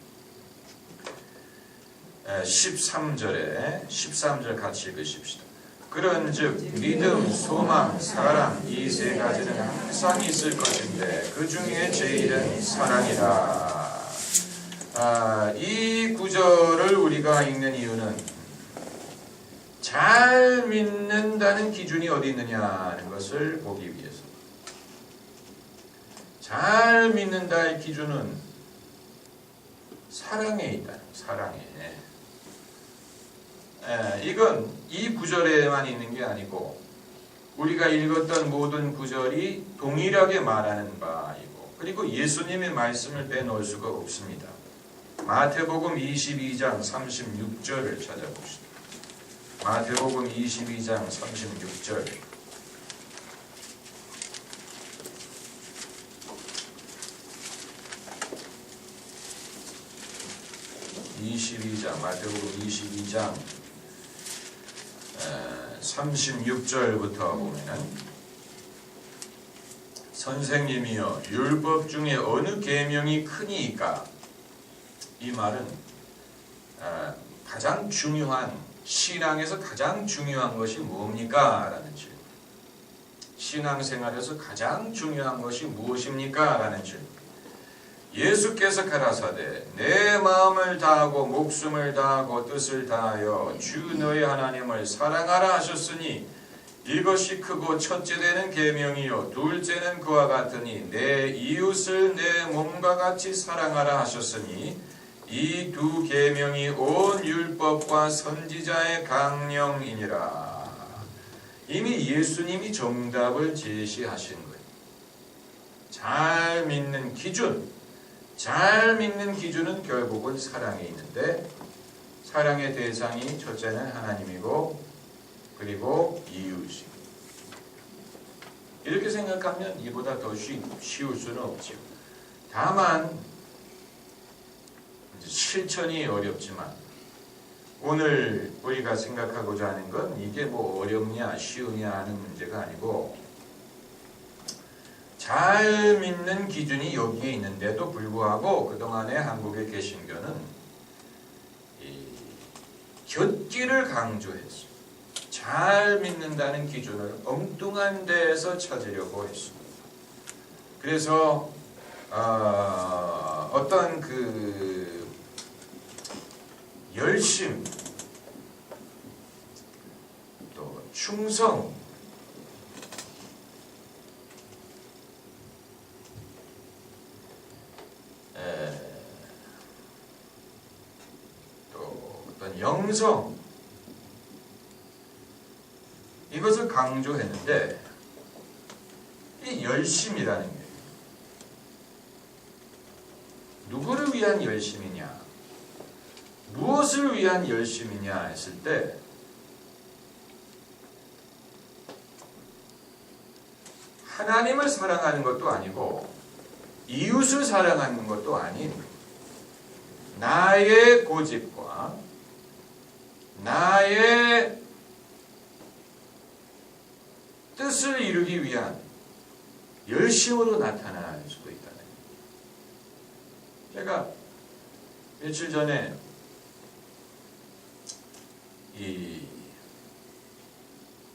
13절 같이 읽으십시다. 그런즉 믿음, 소망, 사랑 이 세 가지는 항상 있을 것인데 그 중에 제일은 사랑이라. 이 구절을 우리가 읽는 이유는 잘 믿는다는 기준이 어디 있느냐 하는 것을 보기 위해서. 잘 믿는다의 기준은 사랑에 있다. 사랑에. 이건 이 구절에만 있는 게 아니고 우리가 읽었던 모든 구절이 동일하게 말하는 바이고, 그리고 예수님의 말씀을 빼놓을 수가 없습니다. 마태복음 22장 36절을 찾아봅시다. 마태복음 22장 36절. 마태복음 22장 36절부터 보면은 선생님이여 율법 중에 어느 계명이 크니까? 이 말은 가장 중요한, 신앙에서 가장 중요한 것이 뭡니까? 라는 질문. 신앙생활에서 가장 중요한 것이 무엇입니까? 라는 질문. 예수께서 가라사대 내 마음을 다하고 목숨을 다하고 뜻을 다하여 주 너의 하나님을 사랑하라 하셨으니 이것이 크고 첫째 되는 계명이요 둘째는 그와 같으니 내 이웃을 내 몸과 같이 사랑하라 하셨으니 이 두 계명이 온 율법과 선지자의 강령이니라. 이미 예수님이 정답을 제시하신 거예요. 잘 믿는 기준, 잘 믿는 기준은 결국은 사랑에 있는데 사랑의 대상이 첫째는 하나님이고 그리고 이웃이고, 이렇게 생각하면 이보다 더 쉬울 수는 없죠. 다만 실천이 어렵지만 오늘 우리가 생각하고자 하는 건 이게 뭐 어렵냐 쉬우냐 하는 문제가 아니고 잘 믿는 기준이 여기에 있는데도 불구하고 그동안에 한국의 개신교는 곁기를 강조했어요. 잘 믿는다는 기준을 엉뚱한 데에서 찾으려고 했습니다. 그래서 어떤 그 열심, 또 충성, 또 어떤 영성, 이것을 강조했는데, 이 열심이라는 게 누구를 위한 열심이냐, 무엇을 위한 열심이냐 했을 때, 하나님을 사랑하는 것도 아니고 이웃을 사랑하는 것도 아닌 나의 고집과 나의 뜻을 이루기 위한 열심으로 나타날 수도 있다는 거예요. 제가 며칠 전에 이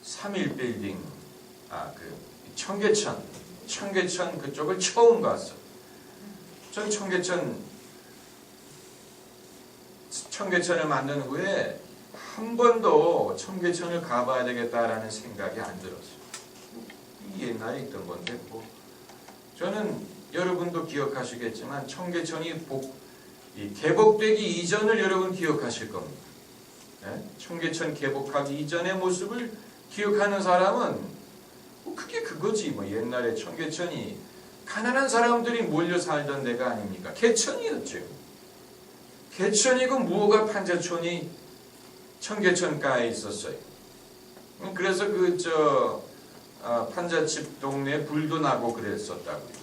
3.1빌딩 청계천 그쪽을 처음 갔어. 전 청계천을 만든 후에 한 번도 청계천을 가봐야 되겠다라는 생각이 안 들었어요. 옛날에 있던 건데 뭐. 저는 여러분도 기억하시겠지만 청계천이 개복되기 이전을 여러분 기억하실 겁니다. 네? 청계천 개복하기 이전의 모습을 기억하는 사람은 그게 그거지. 뭐 옛날에 청계천이 가난한 사람들이 몰려 살던 데가 아닙니까? 개천이었죠. 개천이고 무허가 판자촌이 청계천가에 있었어요. 그래서 판잣집 동네에 불도 나고 그랬었다고요.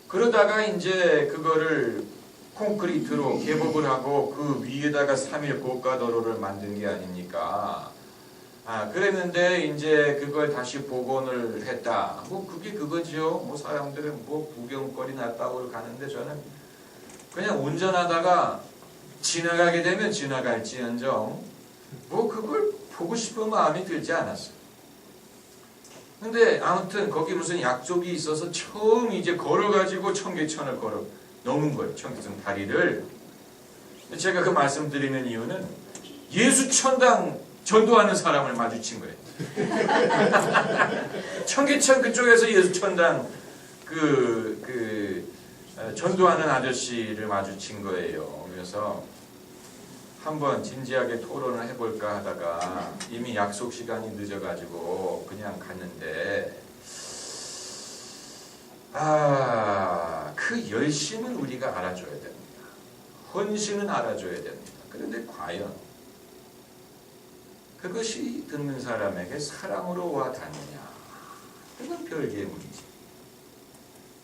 그러다가 이제 그거를 콘크리트로 개복을 하고 그 위에다가 3일 고가도로를 만든 게 아닙니까? 그랬는데 이제 그걸 다시 복원을 했다. 뭐 그게 그거죠. 뭐 사람들은 뭐 구경거리 났다고 가는데 저는 그냥 운전하다가 지나가게 되면 지나갈지언정 뭐 그걸 보고 싶은 마음이 들지 않았어요. 근데 아무튼 거기 무슨 약속이 있어서 처음 이제 걸어가지고 청계천을 넘은 거예요. 청계천 다리를. 제가 그 말씀드리는 이유는 예수천당 전도하는 사람을 마주친 거예요. 청계천 그쪽에서 예수천당 전도하는 아저씨를 마주친 거예요. 그래서 한번 진지하게 토론을 해볼까 하다가 이미 약속 시간이 늦어가지고 그냥 갔는데, 그 열심은 우리가 알아줘야 됩니다. 헌신은 알아줘야 됩니다. 그런데 과연 그것이 듣는 사람에게 사랑으로 와 닿느냐? 그건 별개의 문제.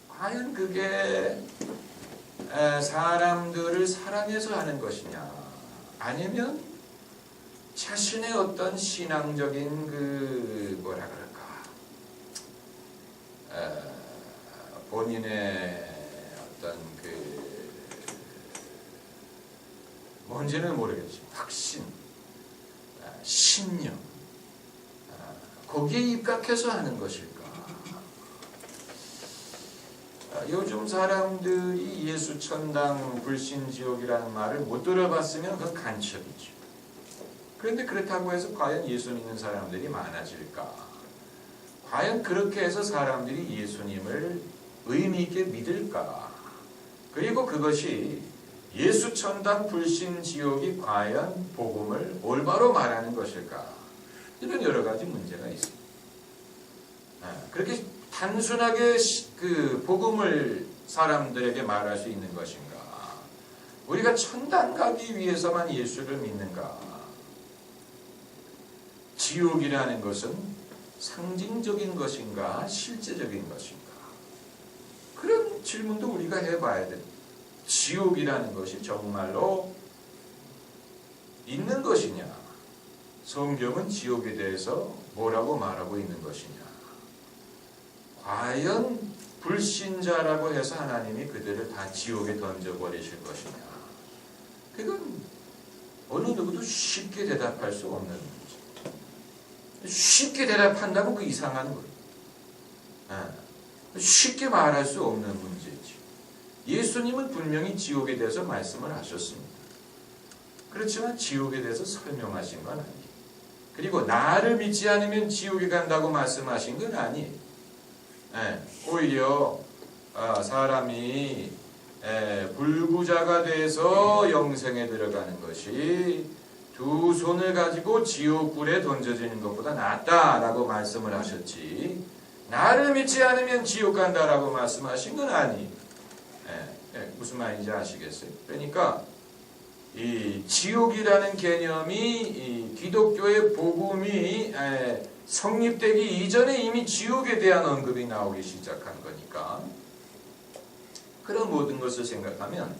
과연 그게 사람들을 사랑해서 하는 것이냐? 아니면 자신의 어떤 신앙적인 뭐라 그럴까? 본인의 어떤 뭔지는 모르겠지만 확신, 신념, 거기에 입각해서 하는 것일까? 요즘 사람들이 예수천당 불신지옥이라는 말을 못 들어봤으면 그건 간첩이죠. 그런데 그렇다고 해서 과연 예수 믿는 사람들이 많아질까? 과연 그렇게 해서 사람들이 예수님을 의미 있게 믿을까? 그리고 그것이 예수천당 불신지옥이 과연 복음을 올바로 말하는 것일까? 이런 여러 가지 문제가 있습니다. 그렇게 단순하게 복음을 사람들에게 말할 수 있는 것인가? 우리가 천당 가기 위해서만 예수를 믿는가? 지옥이라는 것은 상징적인 것인가? 실제적인 것인가? 그런 질문도 우리가 해봐야 됩니다. 지옥이라는 것이 정말로 있는 것이냐? 성경은 지옥에 대해서 뭐라고 말하고 있는 것이냐? 과연 불신자라고 해서 하나님이 그들을 다 지옥에 던져버리실 것이냐? 그건 어느 누구도 쉽게 대답할 수 없는 문제. 쉽게 대답한다면 그 이상한 거예요. 쉽게 말할 수 없는 문제지. 예수님은 분명히 지옥에 대해서 말씀을 하셨습니다. 그렇지만 지옥에 대해서 설명하신 건 아니에요. 그리고 나를 믿지 않으면 지옥에 간다고 말씀하신 건 아니에요. 오히려 사람이 불구자가 돼서 영생에 들어가는 것이 두 손을 가지고 지옥불에 던져지는 것보다 낫다라고 말씀을 하셨지, 나를 믿지 않으면 지옥 간다라고 말씀하신 건 아니에요. 무슨 말인지 아시겠어요? 그러니까 이 지옥이라는 개념이 이 기독교의 복음이 성립되기 이전에 이미 지옥에 대한 언급이 나오기 시작한 거니까, 그런 모든 것을 생각하면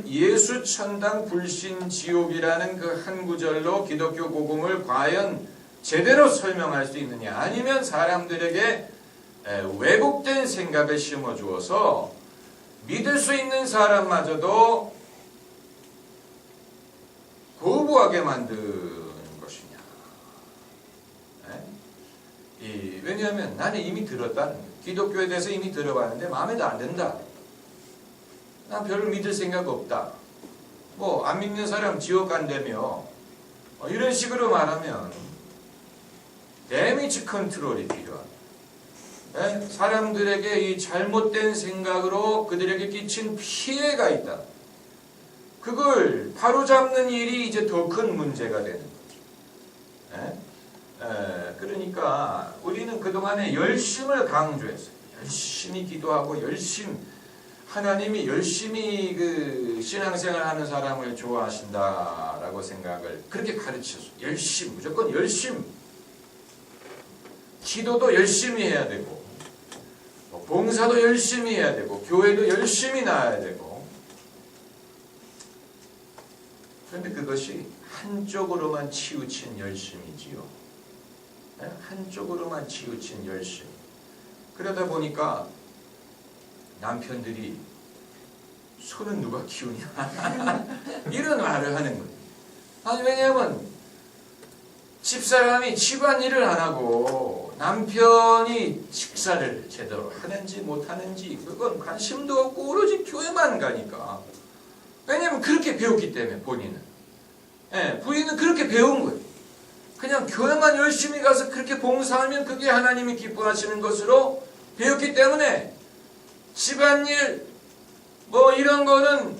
예수 천당 불신 지옥이라는 그 한 구절로 기독교 복음을 과연 제대로 설명할 수 있느냐, 아니면 사람들에게 왜곡된 생각을 심어주어서 믿을 수 있는 사람마저도 거부하게 만드는 것이냐. 왜냐하면 나는 이미 들었다는 거예요. 기독교에 대해서 이미 들어봤는데 마음에 안 든다. 난 별로 믿을 생각 없다. 뭐 안 믿는 사람 지옥 간다며 이런 식으로 말하면 데미지 컨트롤이 필요합니다. 사람들에게 이 잘못된 생각으로 그들에게 끼친 피해가 있다. 그걸 바로잡는 일이 이제 더 큰 문제가 되는 거죠. 그러니까 우리는 그동안에 열심을 강조했어요. 열심히 기도하고 하나님이 열심히 그 신앙생활 하는 사람을 좋아하신다라고 생각을 그렇게 가르쳤어요. 무조건 열심. 기도도 열심히 해야 되고, 봉사도 열심히 해야 되고, 교회도 열심히 나와야 되고. 그런데 그것이 한쪽으로만 치우친 열심이지요. 한쪽으로만 치우친 열심. 그러다 보니까 남편들이 손은 누가 키우냐 이런 말을 하는 거예요. 아니, 왜냐하면 집사람이 집안일을 안 하고 남편이 식사를 제대로 하는지 못하는지 그건 관심도 없고 오로지 교회만 가니까. 왜냐하면 그렇게 배웠기 때문에 본인은. 부인은 그렇게 배운 거예요. 그냥 교회만 열심히 가서 그렇게 봉사하면 그게 하나님이 기뻐하시는 것으로 배웠기 때문에 집안일 뭐 이런 거는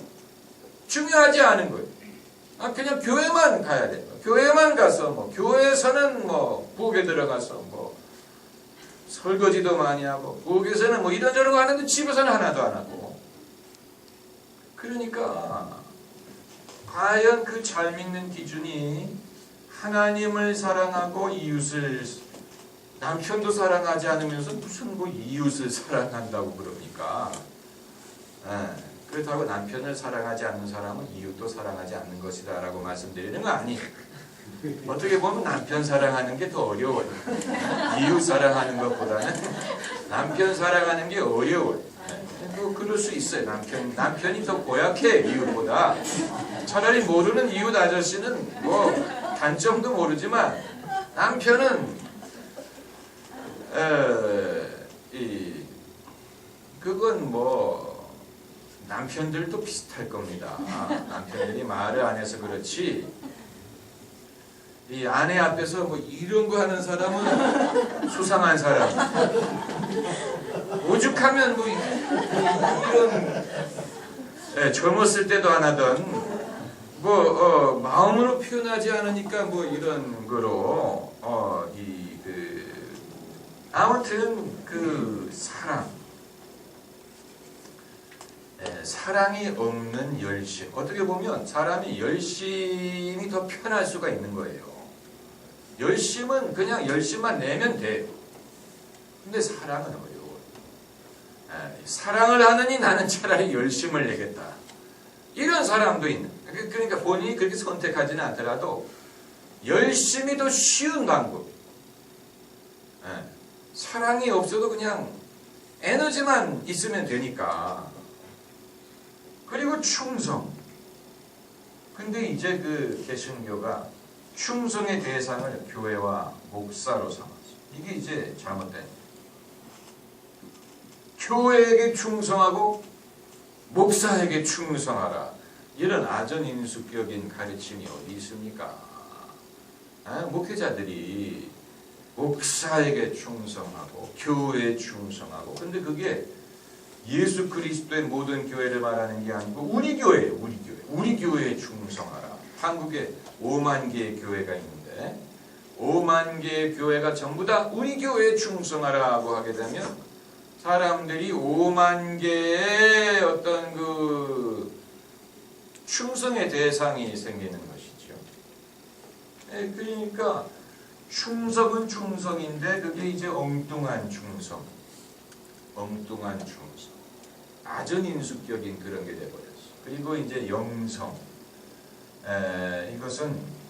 중요하지 않은 거예요. 그냥 교회만 가야 돼요. 교회만 가서 뭐 교회에서는 뭐 부엌에 들어가서 뭐 설거지도 많이 하고 부엌에서는 뭐 이런저런 거 하는데 집에서는 하나도 안 하고. 그러니까 과연 그 잘 믿는 기준이 하나님을 사랑하고 이웃을, 남편도 사랑하지 않으면서 무슨 뭐 이웃을 사랑한다고 그럽니까? 그렇다고 남편을 사랑하지 않는 사람은 이웃도 사랑하지 않는 것이다 라고 말씀드리는 거 아니에요. 어떻게 보면 남편 사랑하는 게 더 어려워요. 이웃 사랑하는 것보다는 남편 사랑하는 게 어려워요. 그럴 수 있어요. 남편이 더 고약해, 이웃보다. 차라리 모르는 이웃 아저씨는 뭐 단점도 모르지만 남편은 그건 뭐 남편들도 비슷할 겁니다. 남편들이 말을 안 해서 그렇지 이 아내 앞에서 뭐 이런 거 하는 사람은 수상한 사람, 오죽하면 뭐 이런 젊었을 때도 안 하던 뭐 마음으로 표현하지 않으니까 뭐 이런 거로 아무튼 그 사랑이 없는 열심. 어떻게 보면 사람이 열심이 더 편할 수가 있는 거예요. 열심은 그냥 열심만 내면 돼요. 근데 사랑은 어려워요. 사랑을 하느니 나는 차라리 열심을 내겠다. 이런 사람도 있는. 그러니까 본인이 그렇게 선택하지는 않더라도 열심히 더 쉬운 방법. 사랑이 없어도 그냥 에너지만 있으면 되니까. 그리고 충성. 근데 이제 그 개신교가 충성의 대상을 교회와 목사로 삼았어요. 이게 이제 잘못된. 교회에게 충성하고 목사에게 충성하라. 이런 아전인수격인 가르침이 어디 있습니까? 목회자들이 목사에게 충성하고 교회에 충성하고, 근데 그게 예수 그리스도의 모든 교회를 말하는 게 아니고 우리 교회예요. 우리 교회에 충성하라. 한국에 5만 개의 교회가 있는데 5만 개의 교회가 전부 다 우리 교회에 충성하라고 하게 되면 사람들이 5만 개의 어떤 그 충성의 대상이 생기는 것이죠. 그러니까 충성은 충성인데 그게 이제 엉뚱한 충성, 아전인수격인 그런 게 돼버렸어. 그리고 이제 영성, 이것은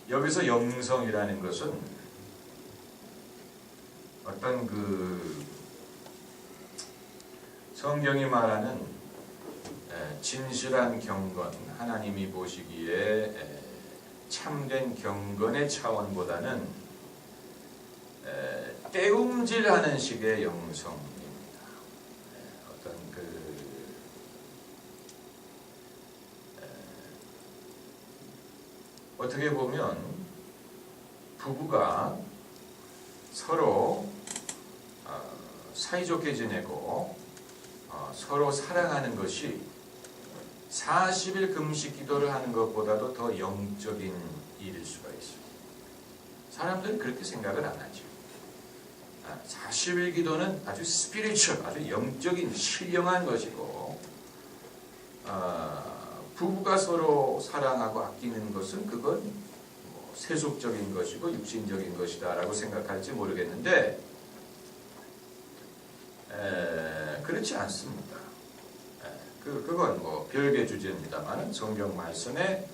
여기서 영성이라는 것은 어떤 그 성경이 말하는 진실한 경건, 하나님이 보시기에 참된 경건의 차원보다는 때움질하는 식의 영성입니다. 어떤 어떻게 보면 부부가 서로 사이좋게 지내고 서로 사랑하는 것이 40일 금식 기도를 하는 것보다도 더 영적인 일일 수가 있어요. 사람들은 그렇게 생각을 안 하죠. 40일 기도는 아주 스피리추얼, 아주 영적인 신령한 것이고, 부부가 서로 사랑하고 아끼는 것은 그건 뭐 세속적인 것이고 육신적인 것이다 라고 생각할지 모르겠는데, 그렇지 않습니다. 그건 뭐 별개 주제입니다만 성경 말씀에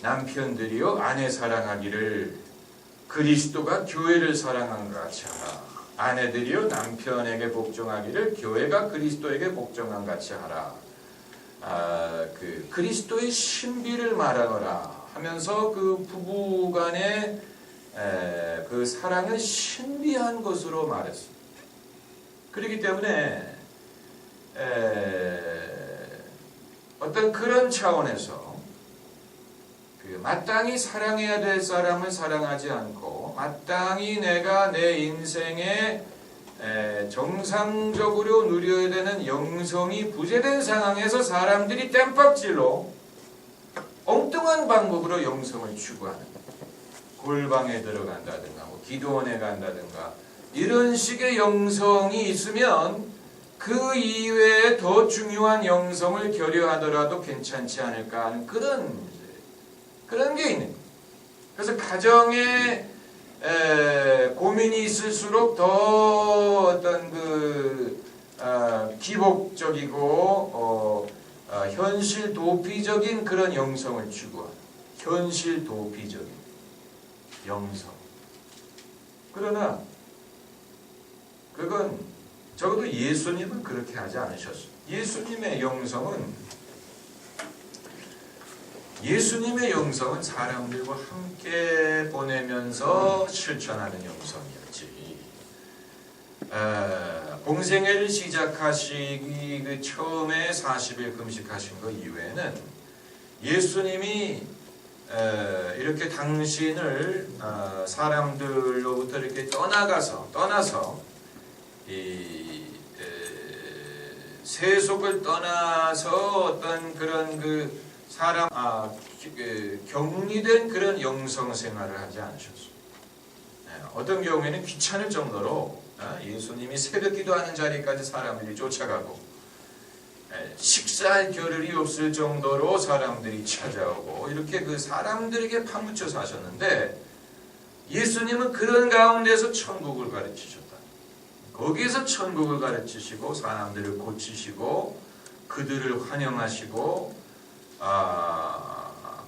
남편들이요 아내 사랑하기를 그리스도가 교회를 사랑한 것 같이 하라. 아내들이요 남편에게 복종하기를 교회가 그리스도에게 복종한 것 같이 하라. 그 그리스도의 신비를 말하노라 하면서 그 부부간의 그 사랑을 신비한 것으로 말했습니다. 그렇기 때문에 어떤 그런 차원에서 그 마땅히 사랑해야 될 사람을 사랑하지 않고 마땅히 내가 내 인생에 정상적으로 누려야 되는 영성이 부재된 상황에서 사람들이 땜박질로 엉뚱한 방법으로 영성을 추구하는, 골방에 들어간다든가 뭐 기도원에 간다든가 이런 식의 영성이 있으면 그 이외에 더 중요한 영성을 결여하더라도 괜찮지 않을까 하는 그런 게 있는 거예요. 그래서 가정에 고민이 있을수록 더 어떤 기복적이고 현실 도피적인 그런 영성을 추구하는, 현실 도피적인 영성. 그러나 그건 적어도 예수님은 그렇게 하지 않으셨어요. 예수님의 영성은 사람들과 함께 보내면서 실천하는 영성이었지. 공생애를 시작하시기 그 처음에 40일 금식하신 것 이후에는 예수님이 이렇게 당신을 사람들로부터 이렇게 떠나서 이 세속을 떠나서 어떤 그런 그 사람 격리된 그런 영성 생활을 하지 않으셨어요. 어떤 경우에는 귀찮을 정도로 예수님이 새벽 기도하는 자리까지 사람들이 쫓아가고 식사할 겨를이 없을 정도로 사람들이 찾아오고 이렇게 그 사람들에게 파묻혀서 하셨는데, 예수님은 그런 가운데서 천국을 가르치셨다. 거기에서 천국을 가르치시고 사람들을 고치시고 그들을 환영하시고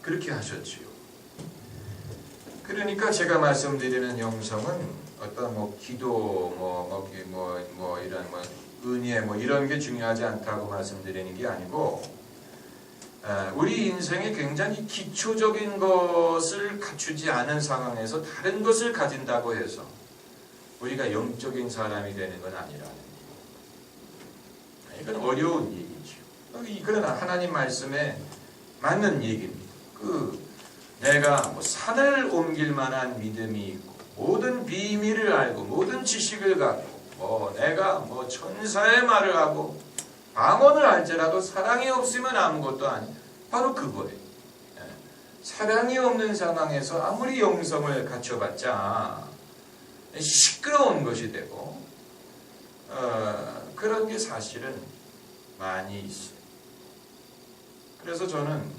그렇게 하셨지요. 그러니까 제가 말씀드리는 영성은 어떤 뭐 기도 이런 은혜 이런 게 중요하지 않다고 말씀드리는 게 아니고 우리 인생에 굉장히 기초적인 것을 갖추지 않은 상황에서 다른 것을 가진다고 해서 우리가 영적인 사람이 되는 건 아니라는 얘기예요. 이건 어려운 얘기죠. 그러나 하나님 말씀에 맞는 얘기입니다. 내가 뭐 산을 옮길 만한 믿음이 있고 모든 비밀을 알고 모든 지식을 갖고 내가 천사의 말을 하고 방언을 알지라도 사랑이 없으면 아무것도 아니에요. 바로 그거예요. 사랑이 없는 상황에서 아무리 영성을 갖춰봤자 시끄러운 것이 되고 그런 게 사실은 많이 있어요. 그래서 저는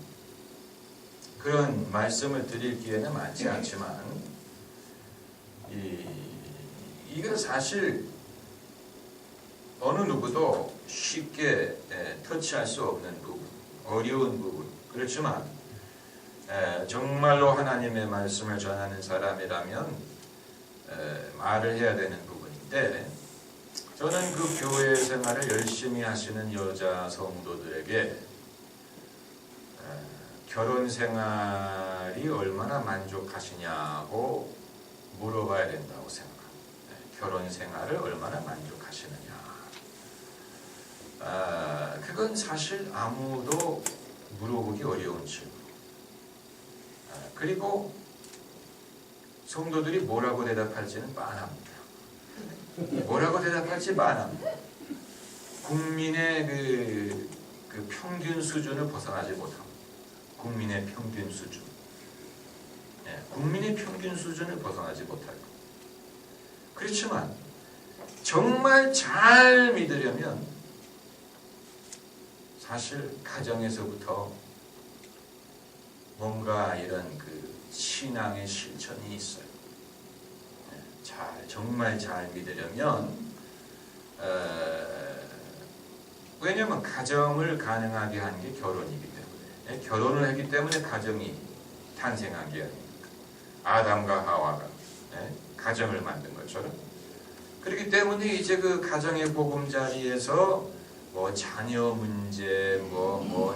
그런 말씀을 드릴 기회는 많지 않지만 이건 사실 어느 누구도 쉽게 터치할 수 없는 부분, 어려운 부분. 그렇지만 정말로 하나님의 말씀을 전하는 사람이라면 말을 해야 되는 부분인데, 저는 그 교회 생활을 열심히 하시는 여자 성도들에게 결혼 생활이 얼마나 만족하시냐고 물어봐야 된다고 생각합니다. 결혼 생활을 얼마나 만족하시느냐. 그건 사실 아무도 물어보기 어려운 질문. 그리고 성도들이 뭐라고 대답할지는 빤합니다. 뭐라고 대답할지 빤합니다. 국민의 그 평균 수준을 벗어나지 못합니다. 국민의 평균 수준. 국민의 평균 수준을 벗어나지 못할 것. 그렇지만 정말 잘 믿으려면 사실 가정에서부터 뭔가 이런 신앙의 실천이 있어요. 정말 잘 믿으려면 왜냐하면 가정을 가능하게 한 게 결혼이기 때문에, 결혼을 했기 때문에 가정이 탄생한 게 아닙니까? 아담과 하와가 가정을 만든 것처럼. 그렇기 때문에 이제 그 가정의 보금자리에서 자녀 문제,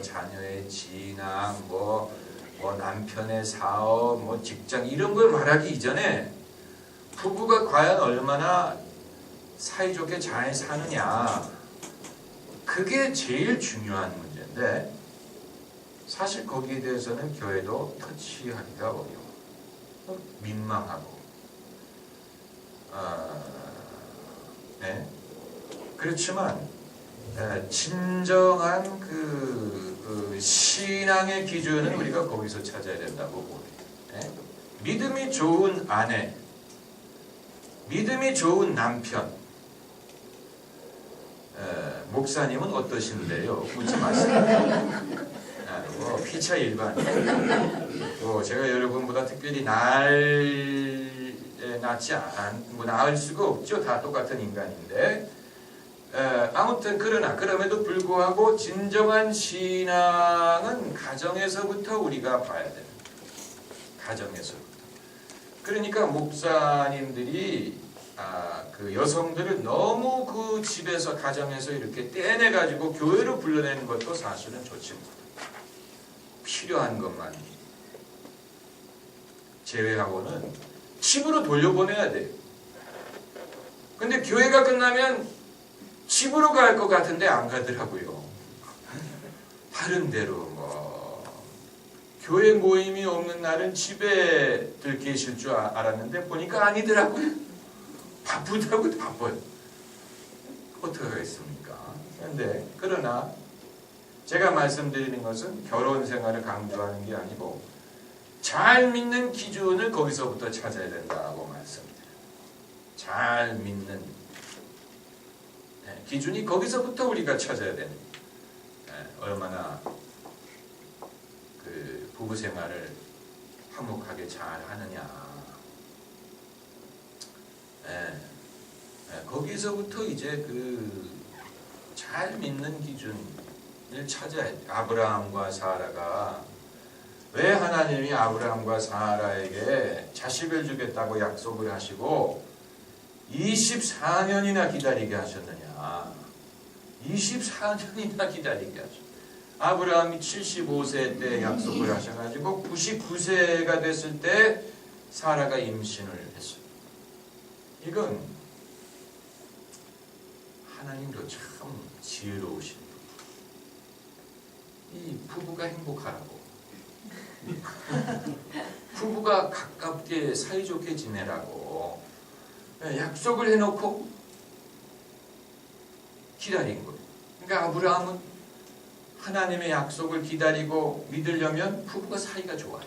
자녀의 진학, 남편의 사업, 직장 이런 걸 말하기 이전에 부부가 과연 얼마나 사이좋게 잘 사느냐, 그게 제일 중요한 문제인데 사실 거기에 대해서는 교회도 터치하기가 어려워. 민망하고 그렇지만 진정한 그 신앙의 기준은 우리가 거기서 찾아야 된다고 보여요. 믿음이 좋은 아내, 믿음이 좋은 남편. 목사님은 어떠신데요? 묻지 마세요. 피차 일반. 제가 여러분보다 특별히 나을 수가 없죠. 다 똑같은 인간인데. 아무튼 그럼에도 불구하고 진정한 신앙은 가정에서부터 우리가 봐야 돼요. 가정에서부터. 그러니까 목사님들이 그 여성들을 너무 그 집에서 가정에서 이렇게 떼내가지고 교회로 불러내는 것도 사실은 좋지 못해요. 필요한 것만 제외하고는 집으로 돌려보내야 돼요. 근데 교회가 끝나면 집으로 갈 것 같은데 안 가더라고요. 다른 데로 교회 모임이 없는 날은 집에들 계실 줄 알았는데 보니까 아니더라고요. 바쁘다고 바빠요. 어떻게 하겠습니까? 그러나 제가 말씀드리는 것은 결혼 생활을 강조하는 게 아니고 잘 믿는 기준을 거기서부터 찾아야 된다고 말씀드려요. 잘 믿는 기준이 거기서부터 우리가 찾아야 되는. 얼마나 그 부부 생활을 화목하게 잘 하느냐. 거기서부터 이제 잘 믿는 기준을 찾아야 돼. 아브라함과 사라가 왜 하나님이 아브라함과 사라에게 자식을 주겠다고 약속을 하시고 24년이나 기다리게 하셨느냐. 24년이나 기다리게 하셨. 아브라함이 75세 때 약속을 하셔가지고 99세가 됐을 때 사라가 임신을 했어요. 이건 하나님도 참 지혜로우신 이 부부가 행복하라고 부부가 가깝게 사이좋게 지내라고 약속을 해놓고 기다린 거예요. 그러니까 아브라함은 하나님의 약속을 기다리고 믿으려면 부부가 사이가 좋아요.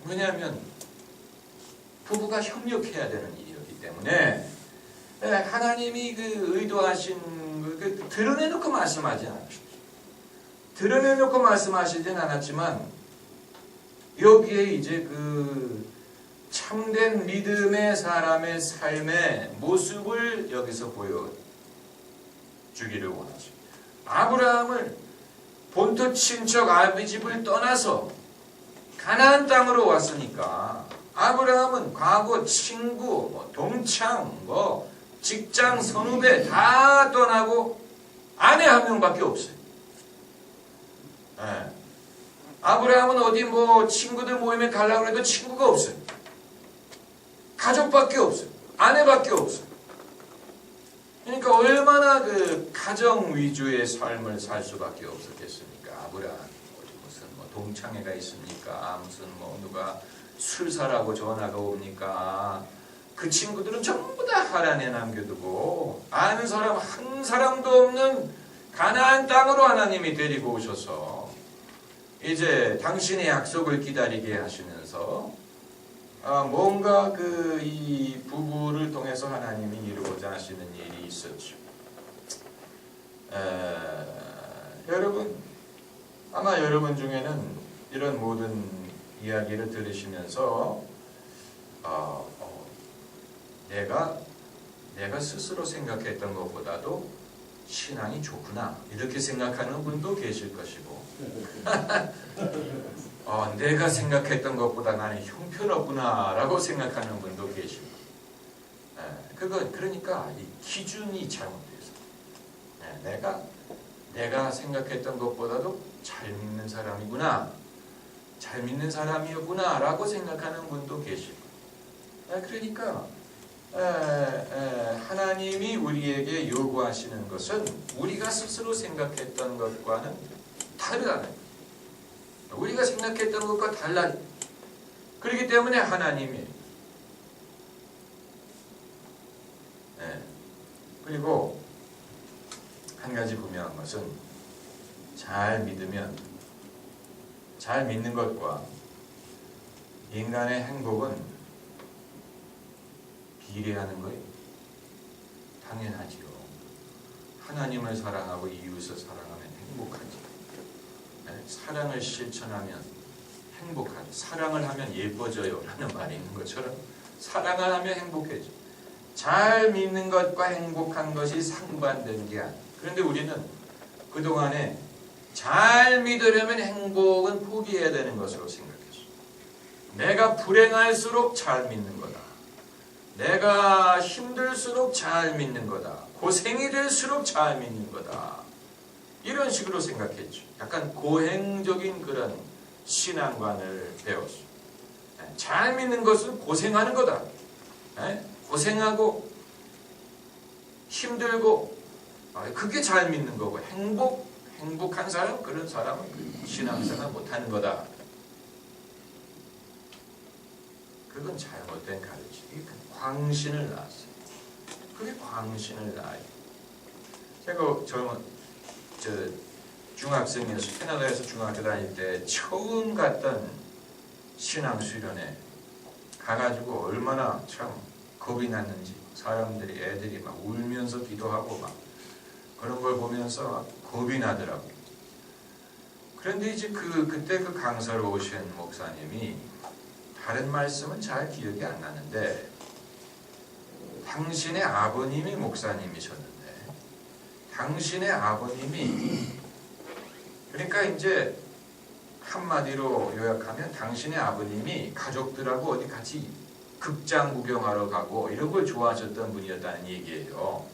왜냐하면 부부가 협력해야 되는 일이었기 때문에 하나님이 그 의도하신 그 드러내놓고 말씀하지 않았죠. 드러내놓고 말씀하시진 않았지만 여기에 이제 그 참된 믿음의 사람의 삶의 모습을 여기서 보여주기를 원하죠. 아브라함을 본토 친척 아비집을 떠나서 가나안 땅으로 왔으니까 아브라함은 과거 친구, 동창, 직장 선후배 다 떠나고 아내 한 명밖에 없어요. 아브라함은 어디 친구들 모임에 가려고 해도 친구가 없어요. 가족밖에 없어요. 아내밖에 없어요. 그러니까 얼마나 그 가정 위주의 삶을 살 수밖에 없었겠습니까? 아브라함 무슨 동창회가 있습니까? 무슨 누가 술 사라고 전화가 옵니까? 그 친구들은 전부 다 하란에 남겨두고 아는 사람 한 사람도 없는 가나안 땅으로 하나님이 데리고 오셔서 이제 당신의 약속을 기다리게 하시면서 뭔가 이 부부를 통해서 하나님이 이루고자 하시는 일이 있었죠. 여러분 아마 여러분 중에는 이런 모든 이야기를 들으시면서 내가 스스로 생각했던 것보다도 신앙이 좋구나 이렇게 생각하는 분도 계실 것이고 내가 생각했던 것보다 나는 형편없구나 라고 생각하는 분도 계시고 그러니까 이 기준이 잘못돼서 내가 생각했던 것보다도 잘 믿는 사람이구나 잘 믿는 사람이었구나 라고 생각하는 분도 계시고 그러니까 하나님이 우리에게 요구하시는 것은 우리가 스스로 생각했던 것과는 다르다는 거예요. 우리가 생각했던 것과 달라. 그렇기 때문에 하나님이 그리고 한 가지 분명한 것은 잘 믿으면 잘 믿는 것과 인간의 행복은 비례하는 거예요. 당연하지요. 하나님을 사랑하고 이웃을 사랑하면 행복하지. 사랑을 실천하면 행복하지. 사랑을 하면 예뻐져요 라는 말이 있는 것처럼 사랑을 하면 행복해져. 잘 믿는 것과 행복한 것이 상반된 게 아니에요. 그런데 우리는 그동안에 잘 믿으려면 행복은 포기해야 되는 것으로 생각했어. 내가 불행할수록 잘 믿는 거다. 내가 힘들수록 잘 믿는 거다. 고생이 될수록 잘 믿는 거다. 이런 식으로 생각했죠. 약간 고행적인 그런 신앙관을 배웠어. 잘 믿는 것은 고생하는 거다. 고생하고 힘들고 그게 잘 믿는 거고 행복한 사람 그런 사람은 신앙생활 못하는 거다. 그건 잘못된 가르침이 광신을 낳았어요. 그게 광신을 낳아요. 제가 중학생이어서 캐나다에서 중학교 다닐 때 처음 갔던 신앙 수련회 가가지고 얼마나 참 겁이 났는지 사람들이 애들이 막 울면서 기도하고 막 그런 걸 보면서 막 겁이 나더라고요. 그런데 이제 그때 그 강사로 오신 목사님이 다른 말씀은 잘 기억이 안 나는데 당신의 아버님이 목사님이셨는데 당신의 아버님이 그러니까 이제 한마디로 요약하면 당신의 아버님이 가족들하고 어디 같이 극장 구경하러 가고 이런 걸 좋아하셨던 분이었다는 얘기예요.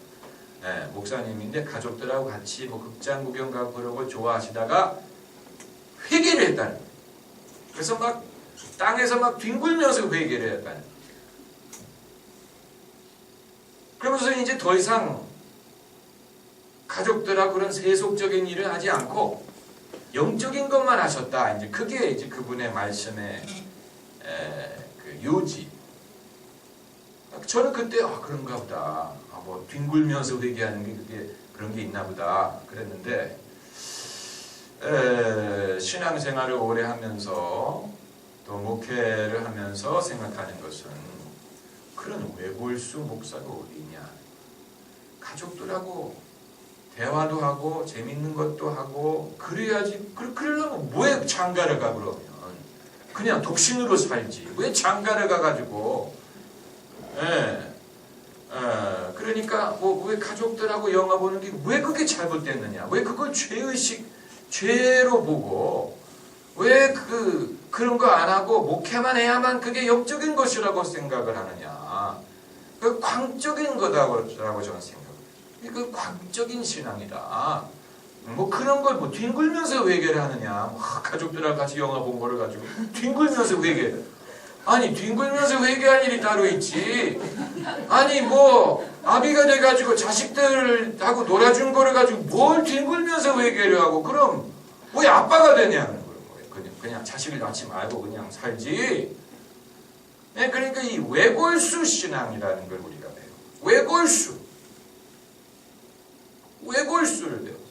목사님인데 가족들하고 같이 뭐 극장 구경 가고 그러고 좋아하시다가 회개를 했다는 거예요. 그래서 막 땅에서 막 뒹굴면서 회개를 했다는 거예요. 그러면서 이제 더 이상 가족들하고 그런 세속적인 일을 하지 않고 영적인 것만 하셨다. 이제 그게 이제 그분의 말씀의 그 요지. 저는 그때 그런가 보다. 뭐 뒹굴면서 회개하는 게 그게 그런 게 있나 보다. 그랬는데 신앙생활을 오래 하면서 또 목회를 하면서 생각하는 것은 그런 외골수 목사가 어디냐. 가족들하고 대화도 하고 재밌는 것도 하고 그래야지. 그러려면 왜 장가를 가 그러면 그냥 독신으로 살지. 왜 장가를 가가지고 그러니까 뭐 왜 가족들하고 영화 보는 게 왜 그게 잘못됐느냐. 왜 그걸 죄로 보고 왜 그런 거 안 하고 목회만 해야만 그게 영적인 것이라고 생각을 하느냐. 그 광적인 거다라고 저는 생각해요. 그 광적인 신앙이다. 뭐 그런 걸 뭐 뒹굴면서 회개를 하느냐. 가족들하고 같이 영화 본 거를 가지고 뒹굴면서 회개를. 아니 뒹굴면서 회개할 일이 따로 있지. 아니 뭐 아비가 돼가지고 자식들하고 놀아준 거를 가지고 뭘 뒹굴면서 회개를 하고 그럼 왜 아빠가 되냐는 거예요. 그냥 자식을 낳지 말고 그냥 살지. 그러니까 이 외골수 신앙이라는 걸 우리가 배워요. 외골수를 배웠어요.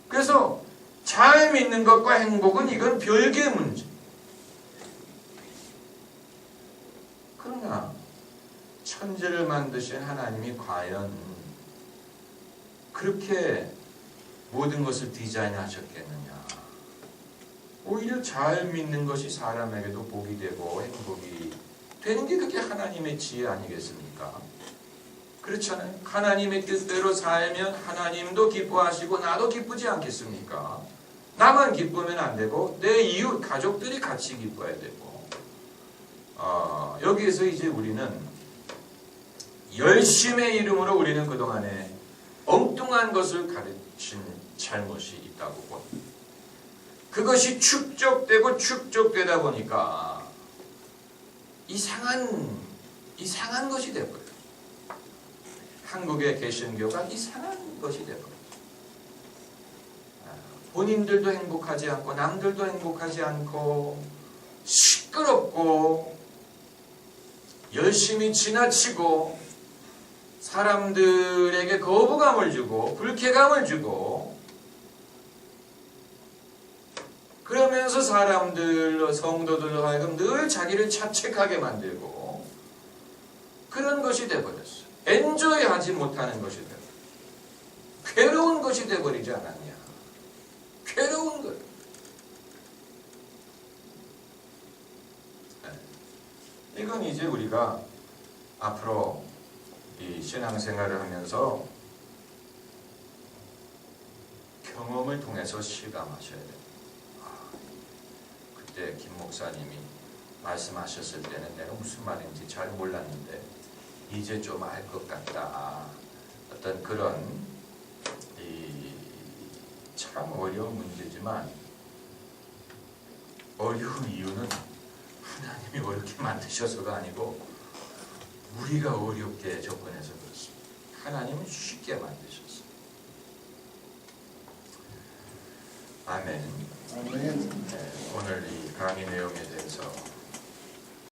그래서 잘 믿는 것과 행복은 이건 별개의 문제. 그러나 천지를 만드신 하나님이 과연 그렇게 모든 것을 디자인하셨겠느냐. 오히려 잘 믿는 것이 사람에게도 복이 되고 행복이 되는 게 그게 하나님의 지혜 아니겠습니까? 그렇잖아요. 하나님의 뜻대로 살면 하나님도 기뻐하시고 나도 기쁘지 않겠습니까? 나만 기쁘면 안 되고 내 이웃 가족들이 같이 기뻐야 되고 여기에서 이제 우리는 열심의 이름으로 우리는 그동안에 엉뚱한 것을 가르친 잘못이 있다고 봅니다. 그것이 축적되다 보니까 이상한 것이 되어버려요. 한국의 개신교가 이상한 것이 되어버려요. 본인들도 행복하지 않고 남들도 행복하지 않고 시끄럽고 열심히 지나치고 사람들에게 거부감을 주고 불쾌감을 주고 그러면서 성도들로 하여금 늘 자기를 자책하게 만들고 그런 것이 되어버렸어요. 엔조이하지 못하는 것이 되어버렸어요. 괴로운 것이 되어버리지 않았냐. 괴로운 것. 이건 이제 우리가 앞으로 이 신앙생활을 하면서 경험을 통해서 실감하셔야 돼요. 그때 김 목사님이 말씀하셨을 때는 내가 무슨 말인지 잘 몰랐는데 이제 좀 알 것 같다. 어떤 그런 참 어려운 문제지만 어려운 이유는 하나님이 어렵게 만드셔서가 아니고 우리가 어렵게 접근해서 그렇습니다. 하나님은 쉽게 만드셨어요. 아멘. 오늘 이 강의 내용에